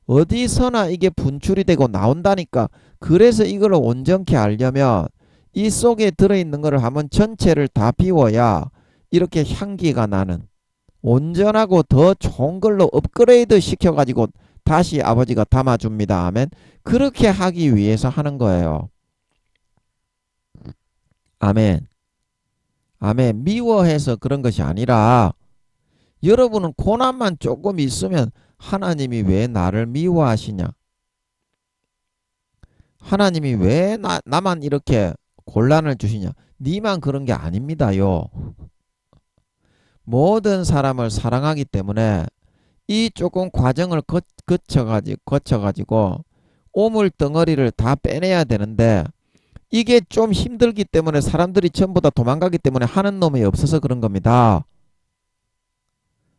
어디서나 이게 분출이 되고 나온다니까. 그래서 이걸 온전히 알려면 이 속에 들어있는 거를 한번 전체를 다 비워야 이렇게 향기가 나는 온전하고 더 좋은 걸로 업그레이드 시켜가지고 다시 아버지가 담아줍니다 하면 그렇게 하기 위해서 하는 거예요. 아멘. 아멘. 미워해서 그런 것이 아니라 여러분은 고난만 조금 있으면 하나님이 왜 나를 미워하시냐? 하나님이 왜 나만 이렇게 곤란을 주시냐? 니만 그런 게 아닙니다요. 모든 사람을 사랑하기 때문에 이 조금 과정을 거쳐가지고 오물 덩어리를 다 빼내야 되는데 이게 좀 힘들기 때문에 사람들이 전부 다 도망가기 때문에 하는 놈이 없어서 그런 겁니다.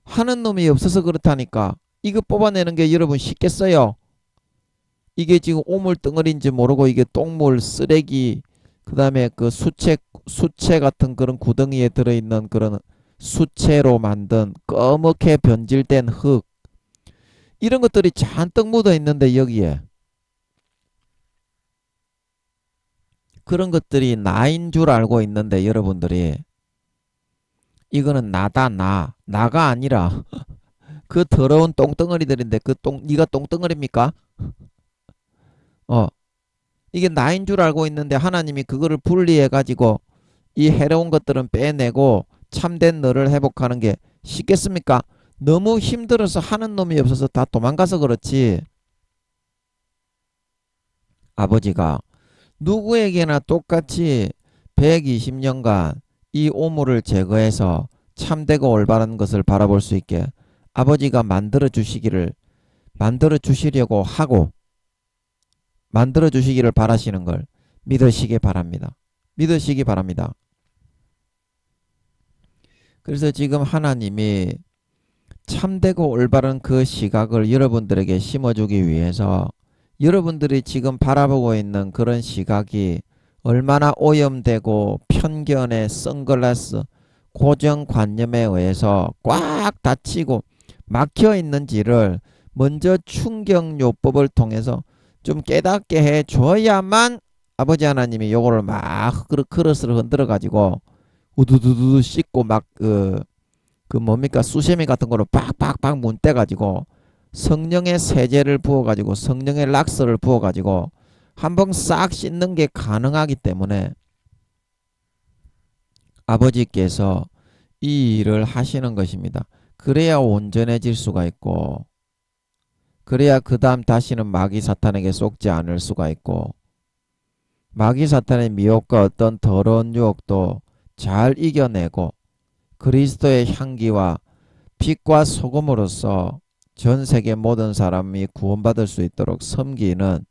하는 놈이 없어서 그렇다니까. 이거 뽑아내는 게 여러분 쉽겠어요? 이게 지금 오물덩어리인지 모르고 이게 똥물, 쓰레기, 그 다음에 그 수채 같은 그런 구덩이에 들어있는 그런 수채로 만든 꺼멓게 변질된 흙. 이런 것들이 잔뜩 묻어 있는데 여기에. 그런 것들이 나인 줄 알고 있는데 여러분들이 이거는 나다 나가 아니라 그 더러운 똥덩어리들인데 네가 똥덩어리입니까? 이게 나인 줄 알고 있는데 하나님이 그거를 분리해 가지고 이 해로운 것들은 빼내고 참된 너를 회복하는 게 쉽겠습니까? 너무 힘들어서 하는 놈이 없어서 다 도망가서 그렇지. 아버지가 누구에게나 똑같이 120년간 이 오물을 제거해서 참되고 올바른 것을 바라볼 수 있게 아버지가 만들어 주시려고 하고 만들어 주시기를 바라시는 걸 믿으시기 바랍니다. 믿으시기 바랍니다. 그래서 지금 하나님이 참되고 올바른 그 시각을 여러분들에게 심어주기 위해서 여러분들이 지금 바라보고 있는 그런 시각이 얼마나 오염되고 편견의 선글라스 고정관념에 의해서 꽉 닫히고 막혀 있는지를 먼저 충격요법을 통해서 좀 깨닫게 해줘야만 아버지 하나님이 요거를 막 그릇을 흔들어 가지고 우두두두 씻고 막 뭡니까 수세미 같은 거로 빡빡빡 문대 가지고 성령의 세제를 부어 가지고 성령의 락스를 부어 가지고 한번 싹 씻는 게 가능하기 때문에 아버지께서 이 일을 하시는 것입니다. 그래야 온전해질 수가 있고 그래야 그 다음 다시는 마귀 사탄에게 속지 않을 수가 있고 마귀 사탄의 미혹과 어떤 더러운 유혹도 잘 이겨내고 그리스도의 향기와 빛과 소금으로서 전 세계 모든 사람이 구원받을 수 있도록 섬기는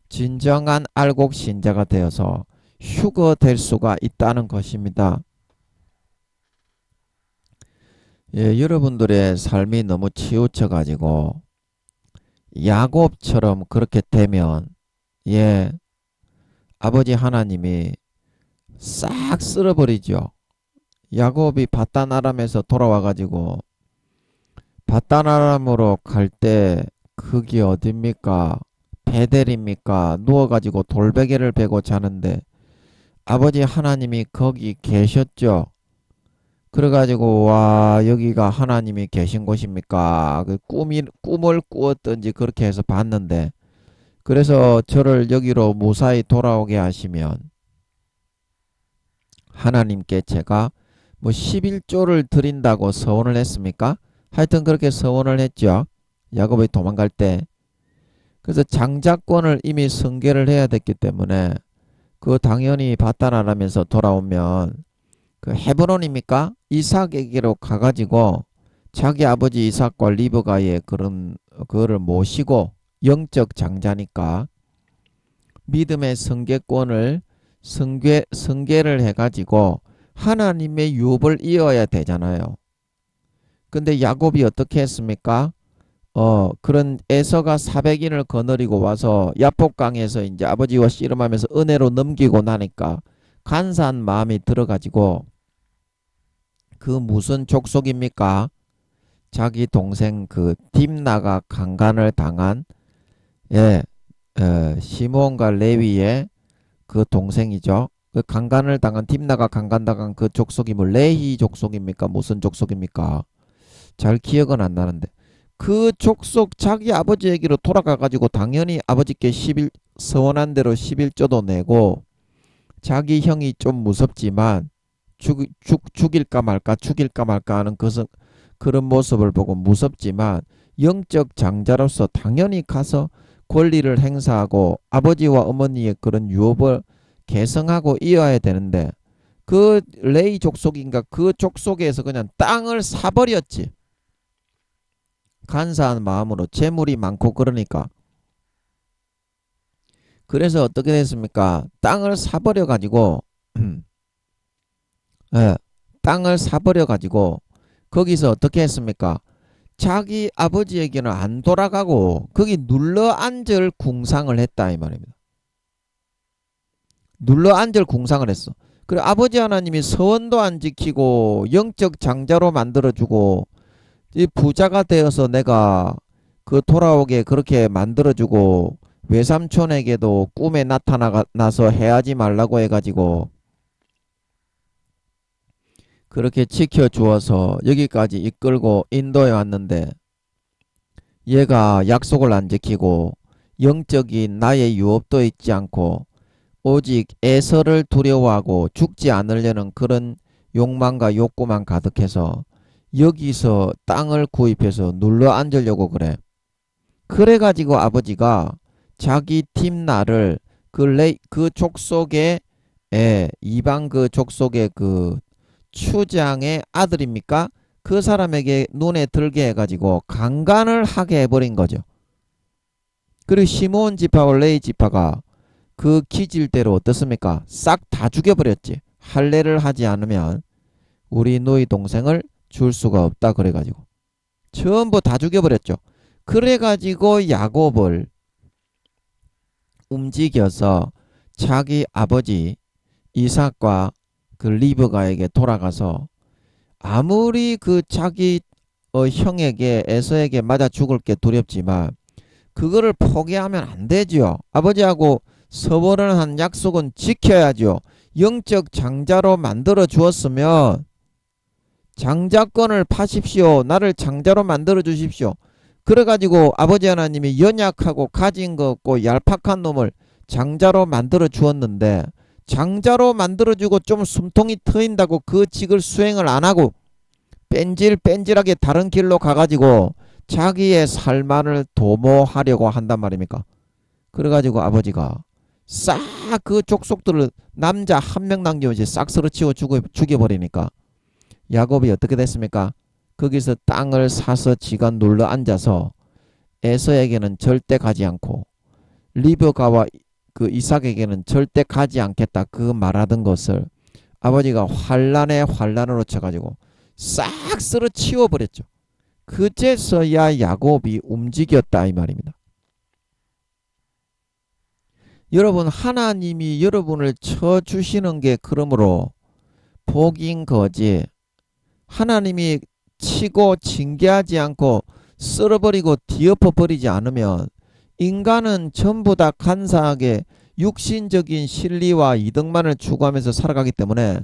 진정한 알곡 신자가 되어서 휴거될 수가 있다는 것입니다. 예, 여러분들의 삶이 너무 치우쳐 가지고 야곱처럼 그렇게 되면 예, 아버지 하나님이 싹 쓸어버리죠. 야곱이 바단 아람에서 돌아와 가지고 바단 아람으로 갈 때 그게 어딥니까? 베델입니까? 누워가지고 돌베개를 베고 자는데 아버지 하나님이 거기 계셨죠. 그래가지고 와 여기가 하나님이 계신 곳입니까? 그 꿈을 꾸었던지 그렇게 해서 봤는데 그래서 저를 여기로 무사히 돌아오게 하시면 하나님께 제가 뭐 11조를 드린다고 서원을 했습니까? 하여튼 그렇게 서원을 했죠. 야곱이 도망갈 때. 그래서 장자권을 이미 승계를 해야 됐기 때문에 그 당연히 바다나라면서 돌아오면 그 헤브론입니까? 이삭에게로 가가지고 자기 아버지 이삭과 리브가의 그런 그거를 모시고 영적 장자니까 믿음의 승계권을 승계를 해가지고 하나님의 유업을 이어야 되잖아요. 근데 야곱이 어떻게 했습니까? 그런 에서가 400인을 거느리고 와서 야복강에서 이제 아버지와 씨름하면서 은혜로 넘기고 나니까 간사한 마음이 들어가지고 그 무슨 족속입니까? 자기 동생 그 딥나가 강간을 당한 예, 시므온과 레위의 그 동생이죠. 그 강간을 당한 딥나가 강간당한 그 족속이 뭐 레히 족속입니까? 무슨 족속입니까? 잘 기억은 안 나는데 그 족속 자기 아버지 얘기로 돌아가 가지고 당연히 아버지께 11 서원한 대로 11조도 내고 자기 형이 좀 무섭지만 죽일까 말까 하는 그런 모습을 보고 무섭지만 영적 장자로서 당연히 가서 권리를 행사하고 아버지와 어머니의 그런 유업을 계승하고 이어야 되는데 그 레이 족속인가 그 족속에서 그냥 땅을 사버렸지. 간사한 마음으로 재물이 많고 그러니까. 그래서 어떻게 됐습니까? 땅을 사버려 가지고 예, 땅을 사버려 가지고 거기서 어떻게 했습니까? 자기 아버지에게는 안 돌아가고 거기 눌러 앉을 궁상을 했다 이 말입니다. 눌러 앉을 궁상을 했어. 그래 아버지 하나님이 서원도 안 지키고 영적 장자로 만들어주고 이 부자가 되어서 내가 그 돌아오게 그렇게 만들어주고 외삼촌에게도 꿈에 나타나서 해하지 말라고 해가지고 그렇게 지켜주어서 여기까지 이끌고 인도해 왔는데 얘가 약속을 안 지키고 영적인 나의 유업도 있지 않고 오직 에서를 두려워하고 죽지 않으려는 그런 욕망과 욕구만 가득해서 여기서 땅을 구입해서 눌러 앉으려고 그래. 그래가지고 아버지가 자기 팀나를 그 족속의 이방 그 족속의 그 추장의 아들입니까? 그 사람에게 눈에 들게 해가지고 강간을 하게 해버린 거죠. 그리고 시므온 지파와 레위 지파가 그 기질대로 어떻습니까? 싹 다 죽여버렸지. 할례를 하지 않으면 우리 너희 동생을 줄 수가 없다 그래가지고 전부 다 죽여버렸죠. 그래가지고 야곱을 움직여서 자기 아버지 이삭과 그 리브가에게 돌아가서 아무리 그 자기 형에게 에서에게 맞아 죽을 게 두렵지만 그거를 포기하면 안 되죠. 아버지하고 서원을 한 약속은 지켜야죠. 영적 장자로 만들어 주었으면 장자권을 파십시오. 나를 장자로 만들어 주십시오. 그래가지고 아버지 하나님이 연약하고 가진 거 없고 얄팍한 놈을 장자로 만들어 주었는데 장자로 만들어주고 좀 숨통이 트인다고 그 직을 수행을 안 하고 뺀질뺀질하게 다른 길로 가가지고 자기의 삶만을 도모하려고 한단 말입니까? 그래가지고 아버지가 싹 그 족속들을 남자 한 명 남김없이 싹 쓰러치고 죽여버리니까 야곱이 어떻게 됐습니까? 거기서 땅을 사서 지가 눌러 앉아서 에서에게는 절대 가지 않고 리브가와 그 이삭에게는 절대 가지 않겠다 그 말하던 것을 아버지가 환란에 환란으로 쳐가지고 싹 쓸어 치워버렸죠. 그제서야 야곱이 움직였다 이 말입니다. 여러분 하나님이 여러분을 쳐주시는 게 그러므로 복인 거지 하나님이 치고 징계하지 않고 쓸어버리고 뒤엎어버리지 않으면 인간은 전부 다 간사하게 육신적인 실리와 이득만을 추구하면서 살아가기 때문에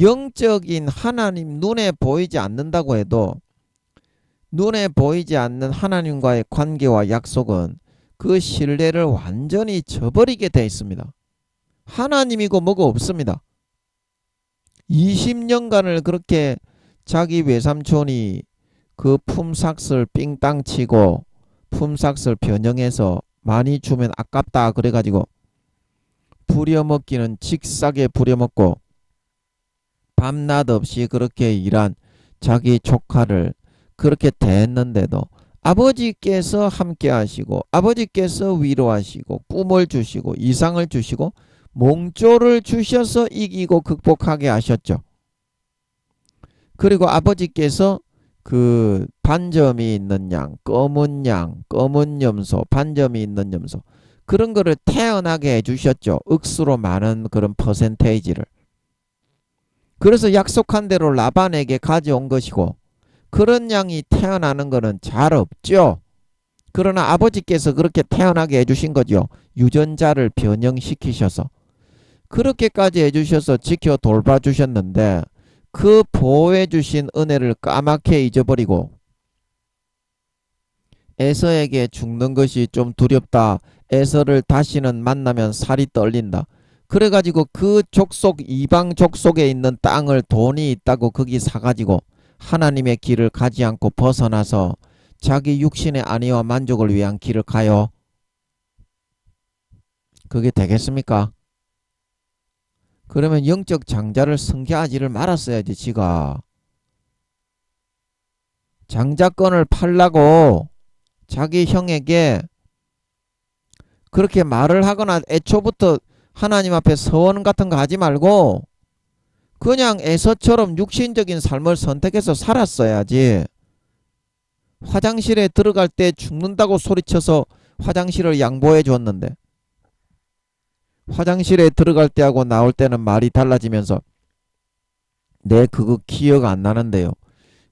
영적인 하나님 눈에 보이지 않는다고 해도 눈에 보이지 않는 하나님과의 관계와 약속은 그 신뢰를 완전히 저버리게 돼 있습니다. 하나님이고 뭐고 없습니다. 20년간을 그렇게 자기 외삼촌이 그 품삯을 삥땅 치고 품삯을 변형해서 많이 주면 아깝다 그래가지고 부려먹기는 직사게 부려먹고 밤낮 없이 그렇게 일한 자기 조카를 그렇게 대했는데도 아버지께서 함께 하시고 아버지께서 위로하시고 꿈을 주시고 이상을 주시고 몽조를 주셔서 이기고 극복하게 하셨죠. 그리고 아버지께서 그 반점이 있는 양, 검은 양, 검은 염소, 반점이 있는 염소 그런 거를 태어나게 해주셨죠. 억수로 많은 그런 퍼센테이지를. 그래서 약속한 대로 라반에게 가져온 것이고 그런 양이 태어나는 거는 잘 없죠. 그러나 아버지께서 그렇게 태어나게 해주신 거죠. 유전자를 변형시키셔서. 그렇게까지 해주셔서 지켜 돌봐주셨는데 그 보호해주신 은혜를 까맣게 잊어버리고 에서에게 죽는 것이 좀 두렵다. 에서를 다시는 만나면 살이 떨린다. 그래가지고 그 족속 이방 족속에 있는 땅을 돈이 있다고 거기 사가지고 하나님의 길을 가지 않고 벗어나서 자기 육신의 안위와 만족을 위한 길을 가요. 그게 되겠습니까? 그러면 영적 장자를 성계하지를 말았어야지. 지가 장자권을 팔라고 자기 형에게 그렇게 말을 하거나 애초부터 하나님 앞에 서원 같은 거 하지 말고 그냥 에서처럼 육신적인 삶을 선택해서 살았어야지. 화장실에 들어갈 때 죽는다고 소리쳐서 화장실을 양보해 줬는데 화장실에 들어갈 때하고 나올 때는 말이 달라지면서 내 그거 기억 안 나는데요.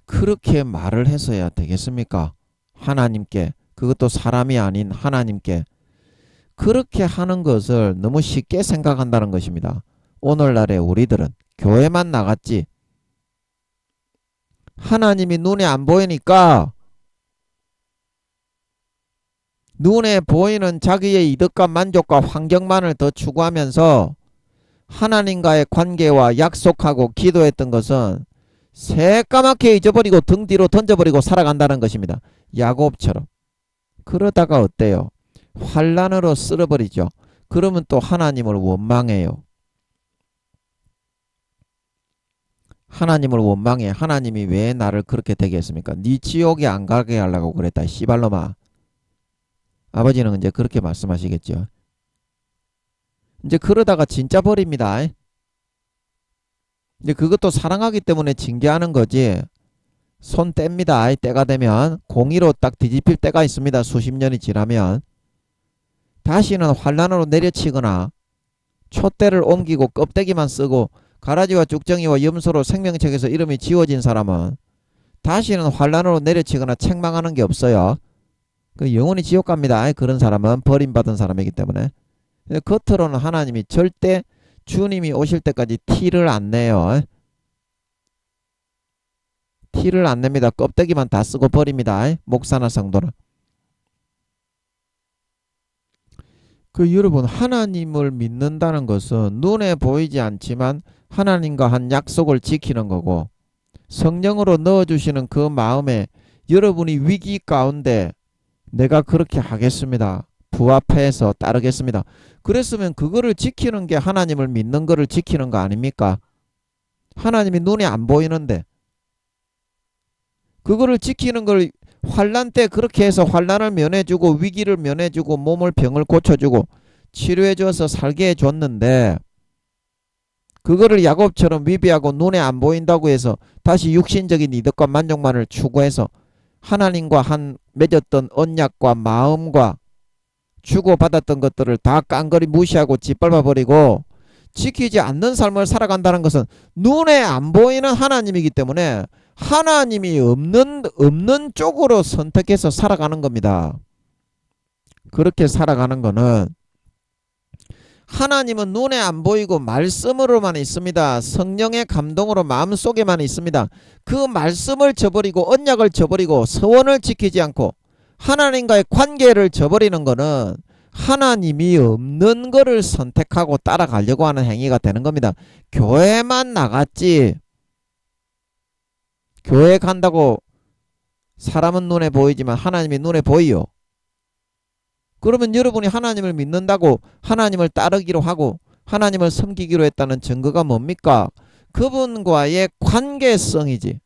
그렇게 말을 해서야 되겠습니까? 하나님께, 그것도 사람이 아닌 하나님께 그렇게 하는 것을 너무 쉽게 생각한다는 것입니다. 오늘날의 우리들은 교회만 나갔지 하나님이 눈에 안 보이니까 눈에 보이는 자기의 이득과 만족과 환경만을 더 추구하면서 하나님과의 관계와 약속하고 기도했던 것은 새까맣게 잊어버리고 등 뒤로 던져버리고 살아간다는 것입니다. 야곱처럼. 그러다가 어때요? 환난으로 쓸어버리죠. 그러면 또 하나님을 원망해요. 하나님을 원망해. 하나님이 왜 나를 그렇게 되게 했습니까? 네 지옥에 안 가게 하려고 그랬다. 씨발놈아. 아버지는 이제 그렇게 말씀하시겠죠. 이제 그러다가 진짜 버립니다. 이제 그것도 사랑하기 때문에 징계하는 거지. 손 뗍니다. 때가 되면 공의로 딱 뒤집힐 때가 있습니다. 수십 년이 지나면. 다시는 환난으로 내려치거나 촛대를 옮기고 껍데기만 쓰고 가라지와 죽정이와 염소로 생명책에서 이름이 지워진 사람은 다시는 환난으로 내려치거나 책망하는 게 없어요. 그 영원히 지옥 갑니다. 그런 사람은 버림받은 사람이기 때문에. 겉으로는 하나님이 절대 주님이 오실 때까지 티를 안 내요. 티를 안 냅니다. 껍데기만 다 쓰고 버립니다. 목사나 성도는. 여러분, 하나님을 믿는다는 것은 눈에 보이지 않지만 하나님과 한 약속을 지키는 거고 성령으로 넣어주시는 그 마음에 여러분이 위기 가운데 내가 그렇게 하겠습니다. 부합해서 따르겠습니다. 그랬으면 그거를 지키는 게 하나님을 믿는 거를 지키는 거 아닙니까? 하나님이 눈에 안 보이는데 그거를 지키는 걸 환난 때 그렇게 해서 환난을 면해주고 위기를 면해주고 몸을 병을 고쳐주고 치료해줘서 살게 해줬는데 그거를 야곱처럼 위배하고 눈에 안 보인다고 해서 다시 육신적인 이득과 만족만을 추구해서 하나님과 한 맺었던 언약과 마음과 주고받았던 것들을 다 깡그리 무시하고 짓밟아버리고 지키지 않는 삶을 살아간다는 것은 눈에 안 보이는 하나님이기 때문에 하나님이 없는 쪽으로 선택해서 살아가는 겁니다. 그렇게 살아가는 거는 하나님은 눈에 안 보이고 말씀으로만 있습니다. 성령의 감동으로 마음속에만 있습니다. 그 말씀을 저버리고 언약을 저버리고 서원을 지키지 않고 하나님과의 관계를 저버리는 거는 하나님이 없는 거를 선택하고 따라가려고 하는 행위가 되는 겁니다. 교회만 나갔지, 교회 간다고 사람은 눈에 보이지만 하나님이 눈에 보이요. 그러면 여러분이 하나님을 믿는다고 하나님을 따르기로 하고 하나님을 섬기기로 했다는 증거가 뭡니까? 그분과의 관계성이지.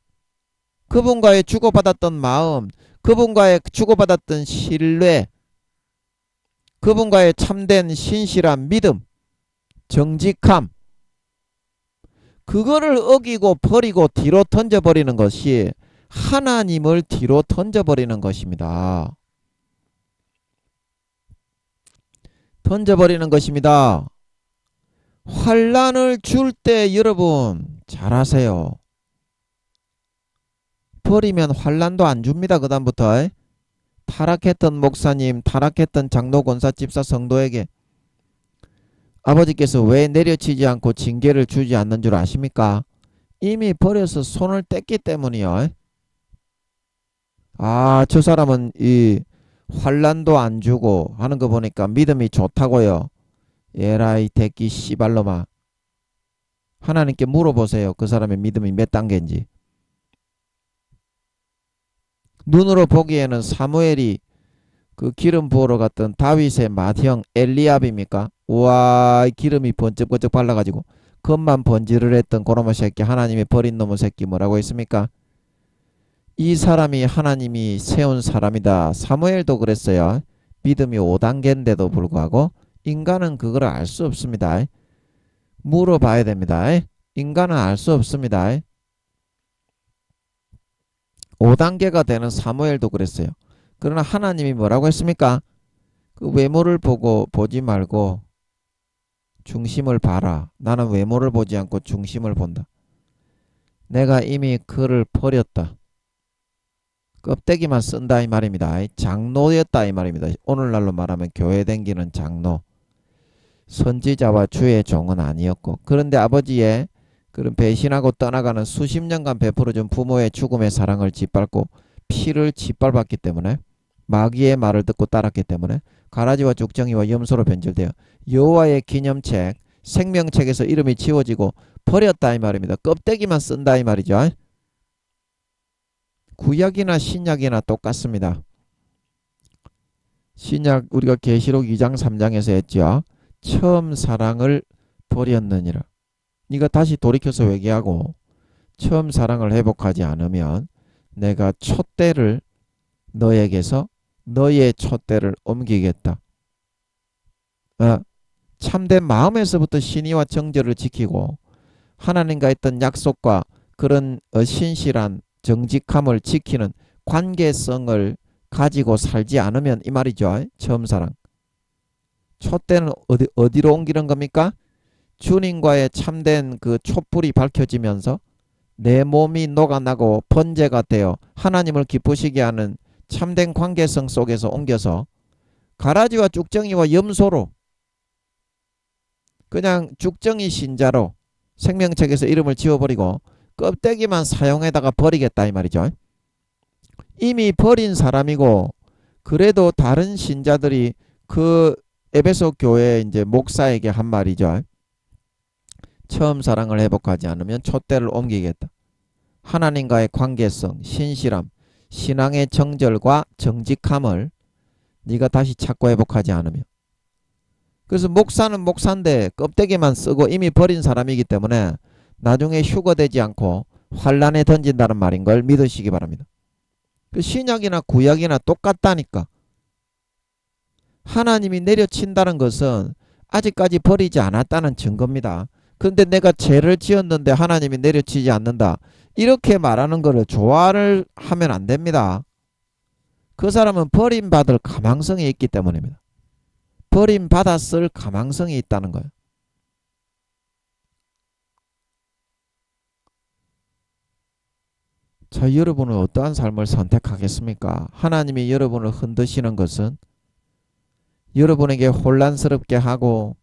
그분과의 주고받았던 마음, 그분과의 주고받았던 신뢰, 그분과의 참된 신실한 믿음, 정직함, 그거를 어기고 버리고 뒤로 던져버리는 것이 하나님을 뒤로 던져버리는 것입니다. 던져버리는 것입니다. 환난을 줄 때 여러분 잘하세요. 버리면 환난도 안 줍니다. 그 다음부터 타락했던 목사님, 타락했던 장로, 권사, 집사, 성도에게 아버지께서 왜 내려치지 않고 징계를 주지 않는 줄 아십니까? 이미 버려서 손을 뗐기 때문이요. 아, 저 사람은 이 환난도 안 주고 하는 거 보니까 믿음이 좋다고요. 에라이 대끼 씨발로마. 하나님께 물어보세요. 그 사람의 믿음이 몇 단계인지. 눈으로 보기에는 사무엘이 그 기름 부으러 갔던 다윗의 맏형 엘리압입니까? 우와, 기름이 번쩍번쩍 발라가지고 겉만 번지를 했던 고노마 새끼, 하나님이 버린 놈의 새끼 뭐라고 했습니까? 이 사람이 하나님이 세운 사람이다. 사무엘도 그랬어요. 믿음이 5단계인데도 불구하고 인간은 그걸 알 수 없습니다. 물어봐야 됩니다. 인간은 알 수 없습니다. 5단계가 되는 사무엘도 그랬어요. 그러나 하나님이 뭐라고 했습니까? 그 외모를 보지 말고 중심을 봐라. 나는 외모를 보지 않고 중심을 본다. 내가 이미 그를 버렸다. 껍데기만 쓴다 이 말입니다. 장로였다 이 말입니다. 오늘날로 말하면 교회 댕기는 장로. 선지자와 주의 종은 아니었고, 그런데 아버지의 그런 배신하고 떠나가는 수십 년간 베풀어준 부모의 죽음의 사랑을 짓밟고 피를 짓밟았기 때문에, 마귀의 말을 듣고 따랐기 때문에 가라지와 죽정이와 염소로 변질되어 여호와의 기념책 생명책에서 이름이 지워지고 버렸다 이 말입니다. 껍데기만 쓴다 이 말이죠. 구약이나 신약이나 똑같습니다. 신약 우리가 계시록 2장 3장에서 했죠. 처음 사랑을 버렸느니라. 네가 다시 돌이켜서 회개하고 처음 사랑을 회복하지 않으면 내가 촛대를 너에게서 너의 촛대를 옮기겠다. 참된 마음에서부터 신의와 정절을 지키고 하나님과 했던 약속과 그런 신실한 정직함을 지키는 관계성을 가지고 살지 않으면 이 말이죠. 처음 사랑. 촛대는 어디로 옮기는 겁니까? 주님과의 참된 그 촛불이 밝혀지면서 내 몸이 녹아나고 번제가 되어 하나님을 기쁘시게 하는 참된 관계성 속에서 옮겨서 가라지와 쭉정이와 염소로, 그냥 쭉정이 신자로 생명책에서 이름을 지워버리고 껍데기만 사용해다가 버리겠다 이 말이죠. 이미 버린 사람이고, 그래도 다른 신자들이 그 에베소 교회 이제 목사에게 한 말이죠. 처음 사랑을 회복하지 않으면 촛대를 옮기겠다. 하나님과의 관계성, 신실함, 신앙의 정절과 정직함을 네가 다시 찾고 회복하지 않으면. 그래서 목사는 목사인데 껍데기만 쓰고 이미 버린 사람이기 때문에 나중에 휴거되지 않고 환란에 던진다는 말인 걸 믿으시기 바랍니다. 그 신약이나 구약이나 똑같다니까. 하나님이 내려친다는 것은 아직까지 버리지 않았다는 증거입니다. 그런데 내가 죄를 지었는데 하나님이 내려치지 않는다, 이렇게 말하는 것을 좋아를 하면 안 됩니다. 그 사람은 버림받을 가망성이 있기 때문입니다. 버림받았을 가망성이 있다는 거예요. 자, 여러분은 어떠한 삶을 선택하겠습니까? 하나님이 여러분을 흔드시는 것은 여러분에게 혼란스럽게 하고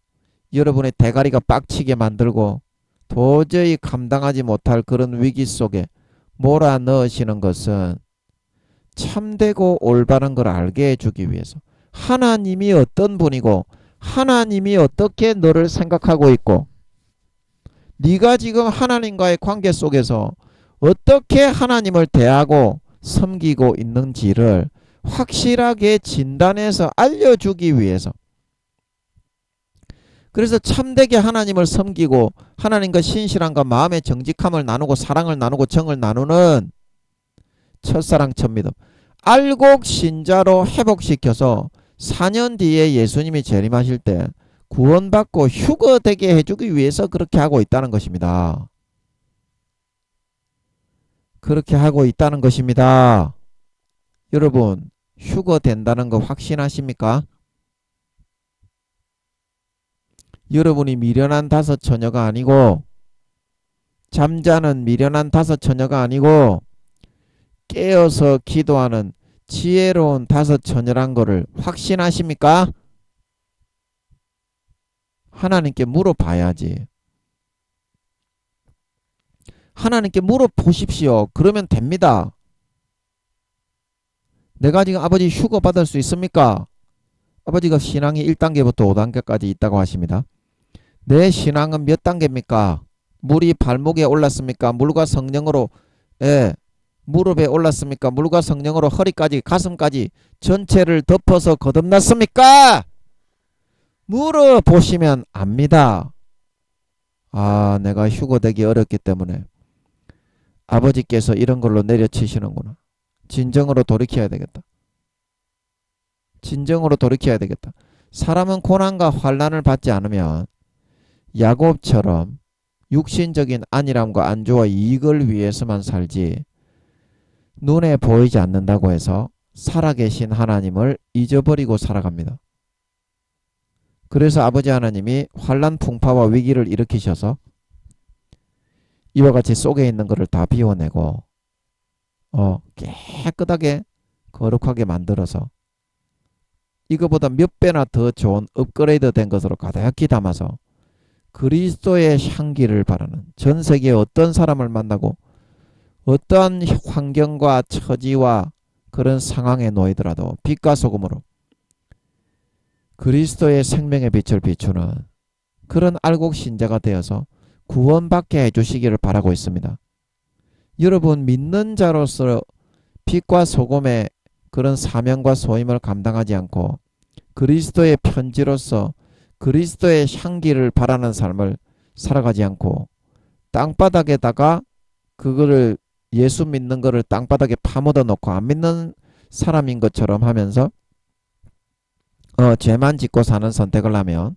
여러분의 대가리가 빡치게 만들고 도저히 감당하지 못할 그런 위기 속에 몰아넣으시는 것은 참되고 올바른 걸 알게 해주기 위해서, 하나님이 어떤 분이고 하나님이 어떻게 너를 생각하고 있고 네가 지금 하나님과의 관계 속에서 어떻게 하나님을 대하고 섬기고 있는지를 확실하게 진단해서 알려주기 위해서, 그래서 참되게 하나님을 섬기고 하나님과 신실함과 마음의 정직함을 나누고 사랑을 나누고 정을 나누는 첫사랑 첫믿음 알곡 신자로 회복시켜서 4년 뒤에 예수님이 재림하실 때 구원받고 휴거되게 해주기 위해서 그렇게 하고 있다는 것입니다. 그렇게 하고 있다는 것입니다. 여러분, 휴거된다는 거 확신하십니까? 여러분이 미련한 다섯 처녀가 아니고, 잠자는 미련한 다섯 처녀가 아니고 깨어서 기도하는 지혜로운 다섯 처녀란 거를 확신하십니까? 하나님께 물어봐야지. 하나님께 물어보십시오. 그러면 됩니다. 내가 지금 아버지 휴거 받을 수 있습니까? 아버지가 신앙이 1단계부터 5단계까지 있다고 하십니다. 내 신앙은 몇 단계입니까? 물이 발목에 올랐습니까? 물과 성령으로 무릎에 올랐습니까? 물과 성령으로 허리까지 가슴까지 전체를 덮어서 거듭났습니까? 물어보시면 압니다. 아, 내가 휴거되기 어렵기 때문에 아버지께서 이런 걸로 내려치시는구나. 진정으로 돌이켜야 되겠다. 진정으로 돌이켜야 되겠다. 사람은 고난과 환난을 받지 않으면 야곱처럼 육신적인 안일함과 안주와 이익을 위해서만 살지 눈에 보이지 않는다고 해서 살아계신 하나님을 잊어버리고 살아갑니다. 그래서 아버지 하나님이 환난 풍파와 위기를 일으키셔서 이와 같이 속에 있는 것을 다 비워내고 깨끗하게 거룩하게 만들어서 이거보다 몇 배나 더 좋은 업그레이드 된 것으로 가득히 담아서 그리스도의 향기를 바라는, 전 세계의 어떤 사람을 만나고 어떠한 환경과 처지와 그런 상황에 놓이더라도 빛과 소금으로 그리스도의 생명의 빛을 비추는 그런 알곡 신자가 되어서 구원받게 해주시기를 바라고 있습니다. 여러분, 믿는 자로서 빛과 소금의 그런 사명과 소임을 감당하지 않고 그리스도의 편지로서 그리스도의 향기를 바라는 삶을 살아가지 않고 땅바닥에다가 그거를 예수 믿는 거를 땅바닥에 파묻어 놓고 안 믿는 사람인 것처럼 하면서 죄만 짓고 사는 선택을 하면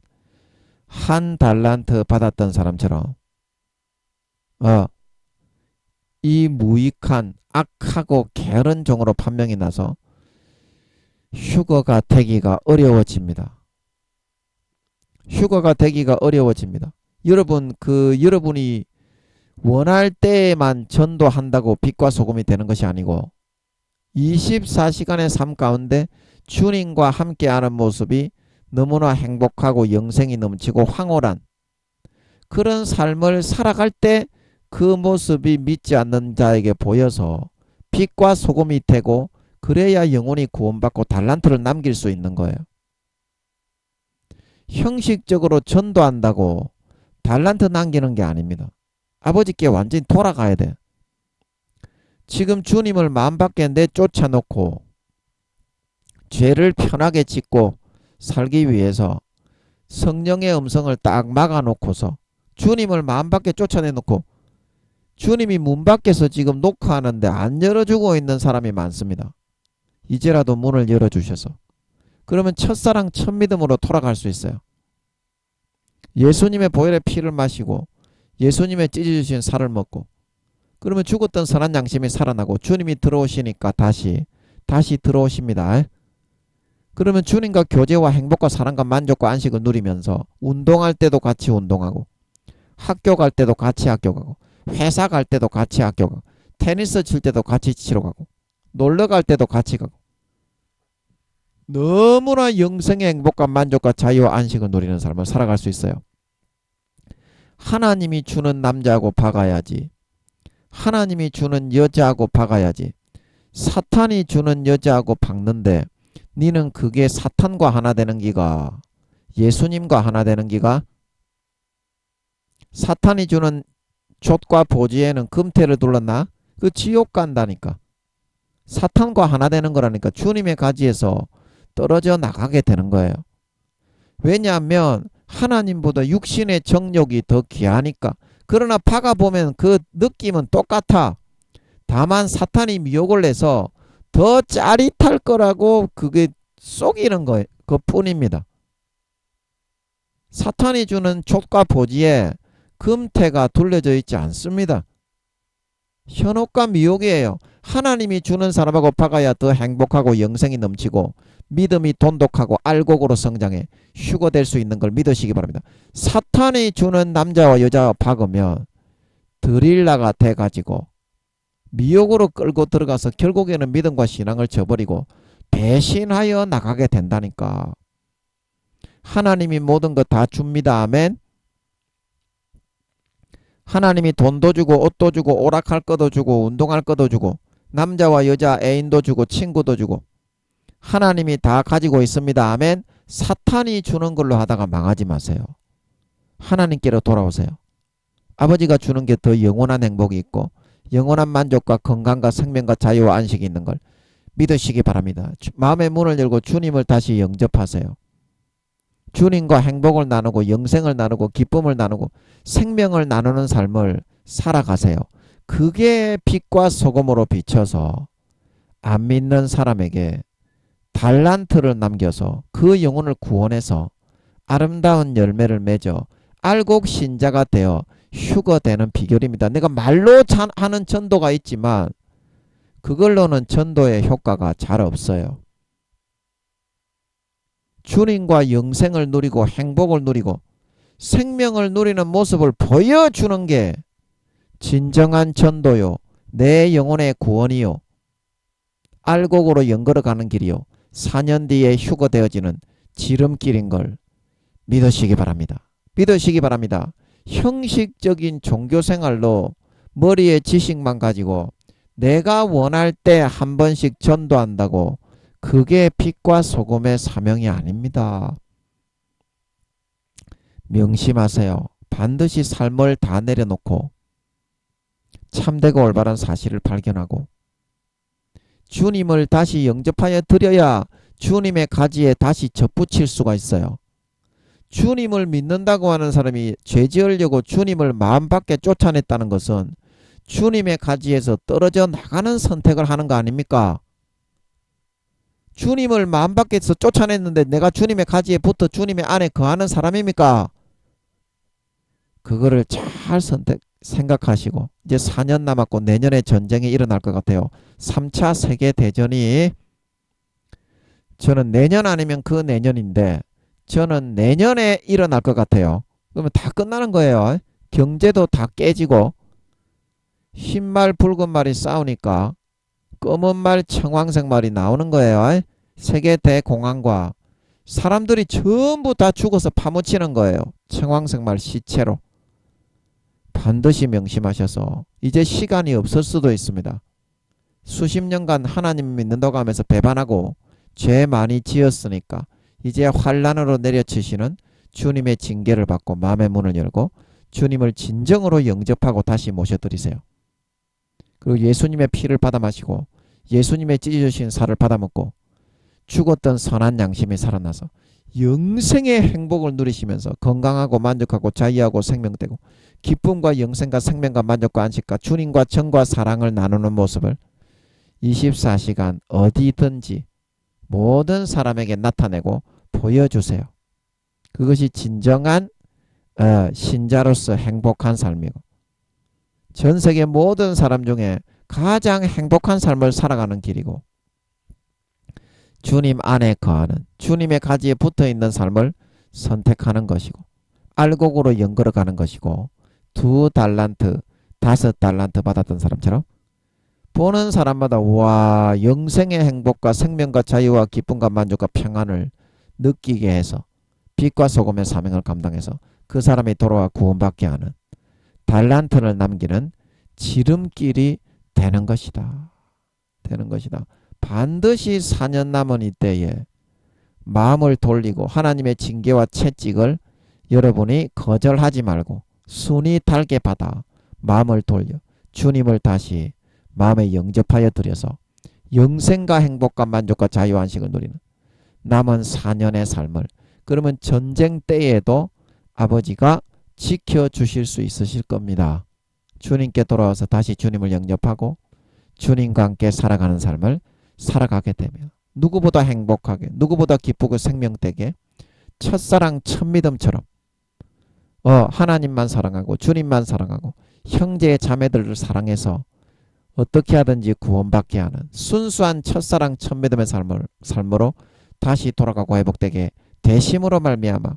한 달란트 받았던 사람처럼 이 무익한 악하고 게으른 종으로 판명이 나서 휴거가 되기가 어려워집니다. 휴거가 되기가 어려워집니다. 여러분, 여러분이 원할 때에만 전도한다고 빛과 소금이 되는 것이 아니고 24시간의 삶 가운데 주님과 함께하는 모습이 너무나 행복하고 영생이 넘치고 황홀한 그런 삶을 살아갈 때 그 모습이 믿지 않는 자에게 보여서 빛과 소금이 되고 그래야 영혼이 구원받고 달란트를 남길 수 있는 거예요. 형식적으로 전도한다고 달란트 남기는 게 아닙니다. 아버지께 완전히 돌아가야 돼. 지금 주님을 마음밖에 내쫓아 놓고 죄를 편하게 짓고 살기 위해서 성령의 음성을 딱 막아 놓고서 주님을 마음밖에 쫓아내놓고 주님이 문 밖에서 지금 녹화하는데 안 열어주고 있는 사람이 많습니다. 이제라도 문을 열어주셔서 그러면 첫사랑 첫믿음으로 돌아갈 수 있어요. 예수님의 보혈의 피를 마시고 예수님의 찢어주신 살을 먹고 그러면 죽었던 선한 양심이 살아나고 주님이 들어오시니까 다시 들어오십니다. 그러면 주님과 교제와 행복과 사랑과 만족과 안식을 누리면서 운동할 때도 같이 운동하고 학교 갈 때도 같이 학교 가고 회사 갈 때도 같이 학교 가고 테니스 칠 때도 같이 치러 가고 놀러 갈 때도 같이 가고 너무나 영생의 행복과 만족과 자유와 안식을 누리는 삶을 살아갈 수 있어요. 하나님이 주는 남자하고 박아야지. 하나님이 주는 여자하고 박아야지. 사탄이 주는 여자하고 박는데 니는 그게 사탄과 하나 되는 기가, 예수님과 하나 되는 기가? 사탄이 주는 족과 보지에는 금태를 둘렀나? 그 지옥 간다니까. 사탄과 하나 되는 거라니까. 주님의 가지에서 떨어져 나가게 되는 거예요. 왜냐하면 하나님보다 육신의 정욕이 더 귀하니까. 그러나 박아보면 그 느낌은 똑같아. 다만 사탄이 미혹을 내서 더 짜릿할 거라고 그게 속이는 거예요. 그뿐입니다. 사탄이 주는 족과 보지에 금태가 둘려져 있지 않습니다. 현혹과 미혹이에요. 하나님이 주는 사람하고 박아야 더 행복하고 영생이 넘치고 믿음이 돈독하고 알곡으로 성장해 휴거될 수 있는 걸 믿으시기 바랍니다. 사탄이 주는 남자와 여자와 박으면 드릴라가 돼가지고 미혹으로 끌고 들어가서 결국에는 믿음과 신앙을 저버리고 배신하여 나가게 된다니까. 하나님이 모든 거 다 줍니다. 아멘. 하나님이 돈도 주고 옷도 주고 오락할 것도 주고 운동할 것도 주고 남자와 여자 애인도 주고 친구도 주고 하나님이 다 가지고 있습니다. 아멘. 사탄이 주는 걸로 하다가 망하지 마세요. 하나님께로 돌아오세요. 아버지가 주는 게 더 영원한 행복이 있고 영원한 만족과 건강과 생명과 자유와 안식이 있는 걸 믿으시기 바랍니다. 마음의 문을 열고 주님을 다시 영접하세요. 주님과 행복을 나누고 영생을 나누고 기쁨을 나누고 생명을 나누는 삶을 살아가세요. 그게 빛과 소금으로 비춰서 안 믿는 사람에게 달란트를 남겨서 그 영혼을 구원해서 아름다운 열매를 맺어 알곡 신자가 되어 휴거되는 비결입니다. 내가 말로 하는 전도가 있지만 그걸로는 전도의 효과가 잘 없어요. 주님과 영생을 누리고 행복을 누리고 생명을 누리는 모습을 보여주는 게 진정한 전도요. 내 영혼의 구원이요. 알곡으로 연걸어가는 길이요. 4년 뒤에 휴거되어지는 지름길인 걸 믿으시기 바랍니다. 믿으시기 바랍니다. 형식적인 종교생활로 머리에 지식만 가지고 내가 원할 때 한 번씩 전도한다고 그게 빛과 소금의 사명이 아닙니다. 명심하세요. 반드시 삶을 다 내려놓고 참되고 올바른 사실을 발견하고 주님을 다시 영접하여 드려야 주님의 가지에 다시 접붙일 수가 있어요. 주님을 믿는다고 하는 사람이 죄 지으려고 주님을 마음밖에 쫓아냈다는 것은 주님의 가지에서 떨어져 나가는 선택을 하는 거 아닙니까? 주님을 마음밖에서 쫓아냈는데 내가 주님의 가지에 붙어 주님의 안에 거하는 사람입니까? 그거를 잘 생각하시고 이제 4년 남았고 내년에 전쟁이 일어날 것 같아요. 3차 세계대전이 저는 내년 아니면 그 내년인데 저는 내년에 일어날 것 같아요. 그러면 다 끝나는 거예요. 경제도 다 깨지고 흰 말 붉은 말이 싸우니까 검은 말 청황색 말이 나오는 거예요. 세계 대공황과 사람들이 전부 다 죽어서 파묻히는 거예요. 청황색 말 시체로. 반드시 명심하셔서 이제 시간이 없을 수도 있습니다. 수십 년간 하나님 믿는다고 하면서 배반하고 죄 많이 지었으니까 이제 환란으로 내려치시는 주님의 징계를 받고 마음의 문을 열고 주님을 진정으로 영접하고 다시 모셔드리세요. 그리고 예수님의 피를 받아 마시고 예수님의 찢어주신 살을 받아 먹고 죽었던 선한 양심이 살아나서 영생의 행복을 누리시면서 건강하고 만족하고 자유하고 생명되고 기쁨과 영생과 생명과 만족과 안식과 주님과 정과 사랑을 나누는 모습을 24시간 어디든지 모든 사람에게 나타내고 보여주세요. 그것이 진정한 신자로서 행복한 삶이고 전 세계 모든 사람 중에 가장 행복한 삶을 살아가는 길이고 주님 안에 거하는 주님의 가지에 붙어있는 삶을 선택하는 것이고 알곡으로 연걸어가는 것이고 2달란트 5달란트 받았던 사람처럼 보는 사람마다 와 영생의 행복과 생명과 자유와 기쁨과 만족과 평안을 느끼게 해서 빛과 소금의 사명을 감당해서 그 사람이 돌아와 구원받게 하는 달란트를 남기는 지름길이 되는 것이다. 되는 것이다. 반드시 4년 남은 이때에 마음을 돌리고 하나님의 징계와 채찍을 여러분이 거절하지 말고 순히 달게 받아 마음을 돌려 주님을 다시 마음에 영접하여 드려서 영생과 행복과 만족과 자유 안식을 누리는 남은 4년의 삶을 그러면 전쟁 때에도 아버지가 지켜주실 수 있으실 겁니다. 주님께 돌아와서 다시 주님을 영접하고 주님과 함께 살아가는 삶을 살아가게 되면 누구보다 행복하게 누구보다 기쁘고 생명되게 첫사랑 첫믿음처럼 하나님만 사랑하고 주님만 사랑하고 형제 자매들을 사랑해서 어떻게 하든지 구원받게 하는 순수한 첫사랑 첫믿음의 삶으로 다시 돌아가고 회복되게 되심으로 말미암아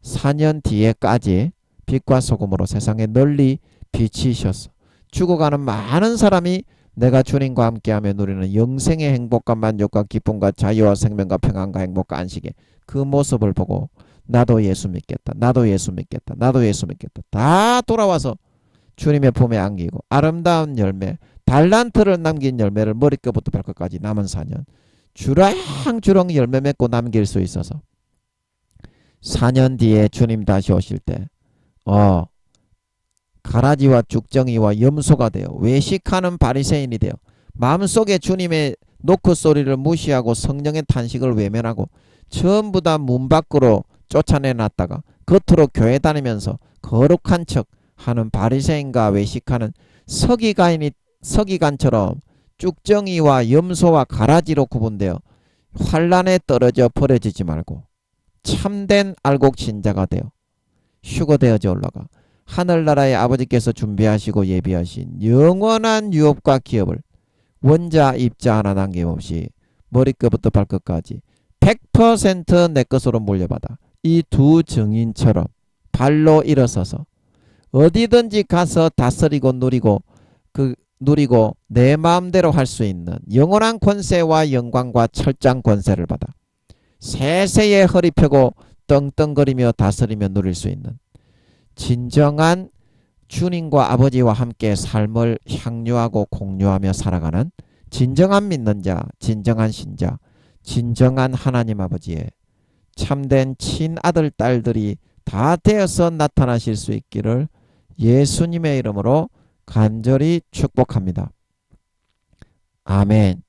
4년 뒤에까지 빛과 소금으로 세상에 널리 비치셔서 죽어가는 많은 사람이 내가 주님과 함께하며 누리는 영생의 행복과 만족과 기쁨과 자유와 생명과 평안과 행복과 안식의 그 모습을 보고 나도 예수 믿겠다. 나도 예수 믿겠다. 나도 예수 믿겠다. 다 돌아와서 주님의 품에 안기고 아름다운 열매 달란트를 남긴 열매를 머리끝부터 발끝까지 남은 4년 주렁주렁 열매 맺고 남길 수 있어서 4년 뒤에 주님 다시 오실 때 가라지와 쭉정이와 염소가 되어 외식하는 바리새인이 되어 마음속에 주님의 노크 소리를 무시하고 성령의 탄식을 외면하고 전부 다 문 밖으로 쫓아내놨다가 겉으로 교회 다니면서 거룩한 척 하는 바리새인과 외식하는 서기관처럼 쭉정이와 염소와 가라지로 구분되어 환란에 떨어져 버려지지 말고 참된 알곡신자가 되어 휴거되어져 올라가 하늘나라의 아버지께서 준비하시고 예비하신 영원한 유업과 기업을 원자 입자 하나 남김없이 머리끝부터 발끝까지 100% 내 것으로 물려받아 이 두 증인처럼 발로 일어서서 어디든지 가서 다스리고 누리고 내 마음대로 할 수 있는 영원한 권세와 영광과 철장 권세를 받아 세세에 허리 펴고 떵떵거리며 다스리며 누릴 수 있는 진정한 주님과 아버지와 함께 삶을 향유하고 공유하며 살아가는 진정한 믿는 자, 진정한 신자, 진정한 하나님 아버지의 참된 친아들 딸들이 다 되어서 나타나실 수 있기를 예수님의 이름으로 간절히 축복합니다. 아멘.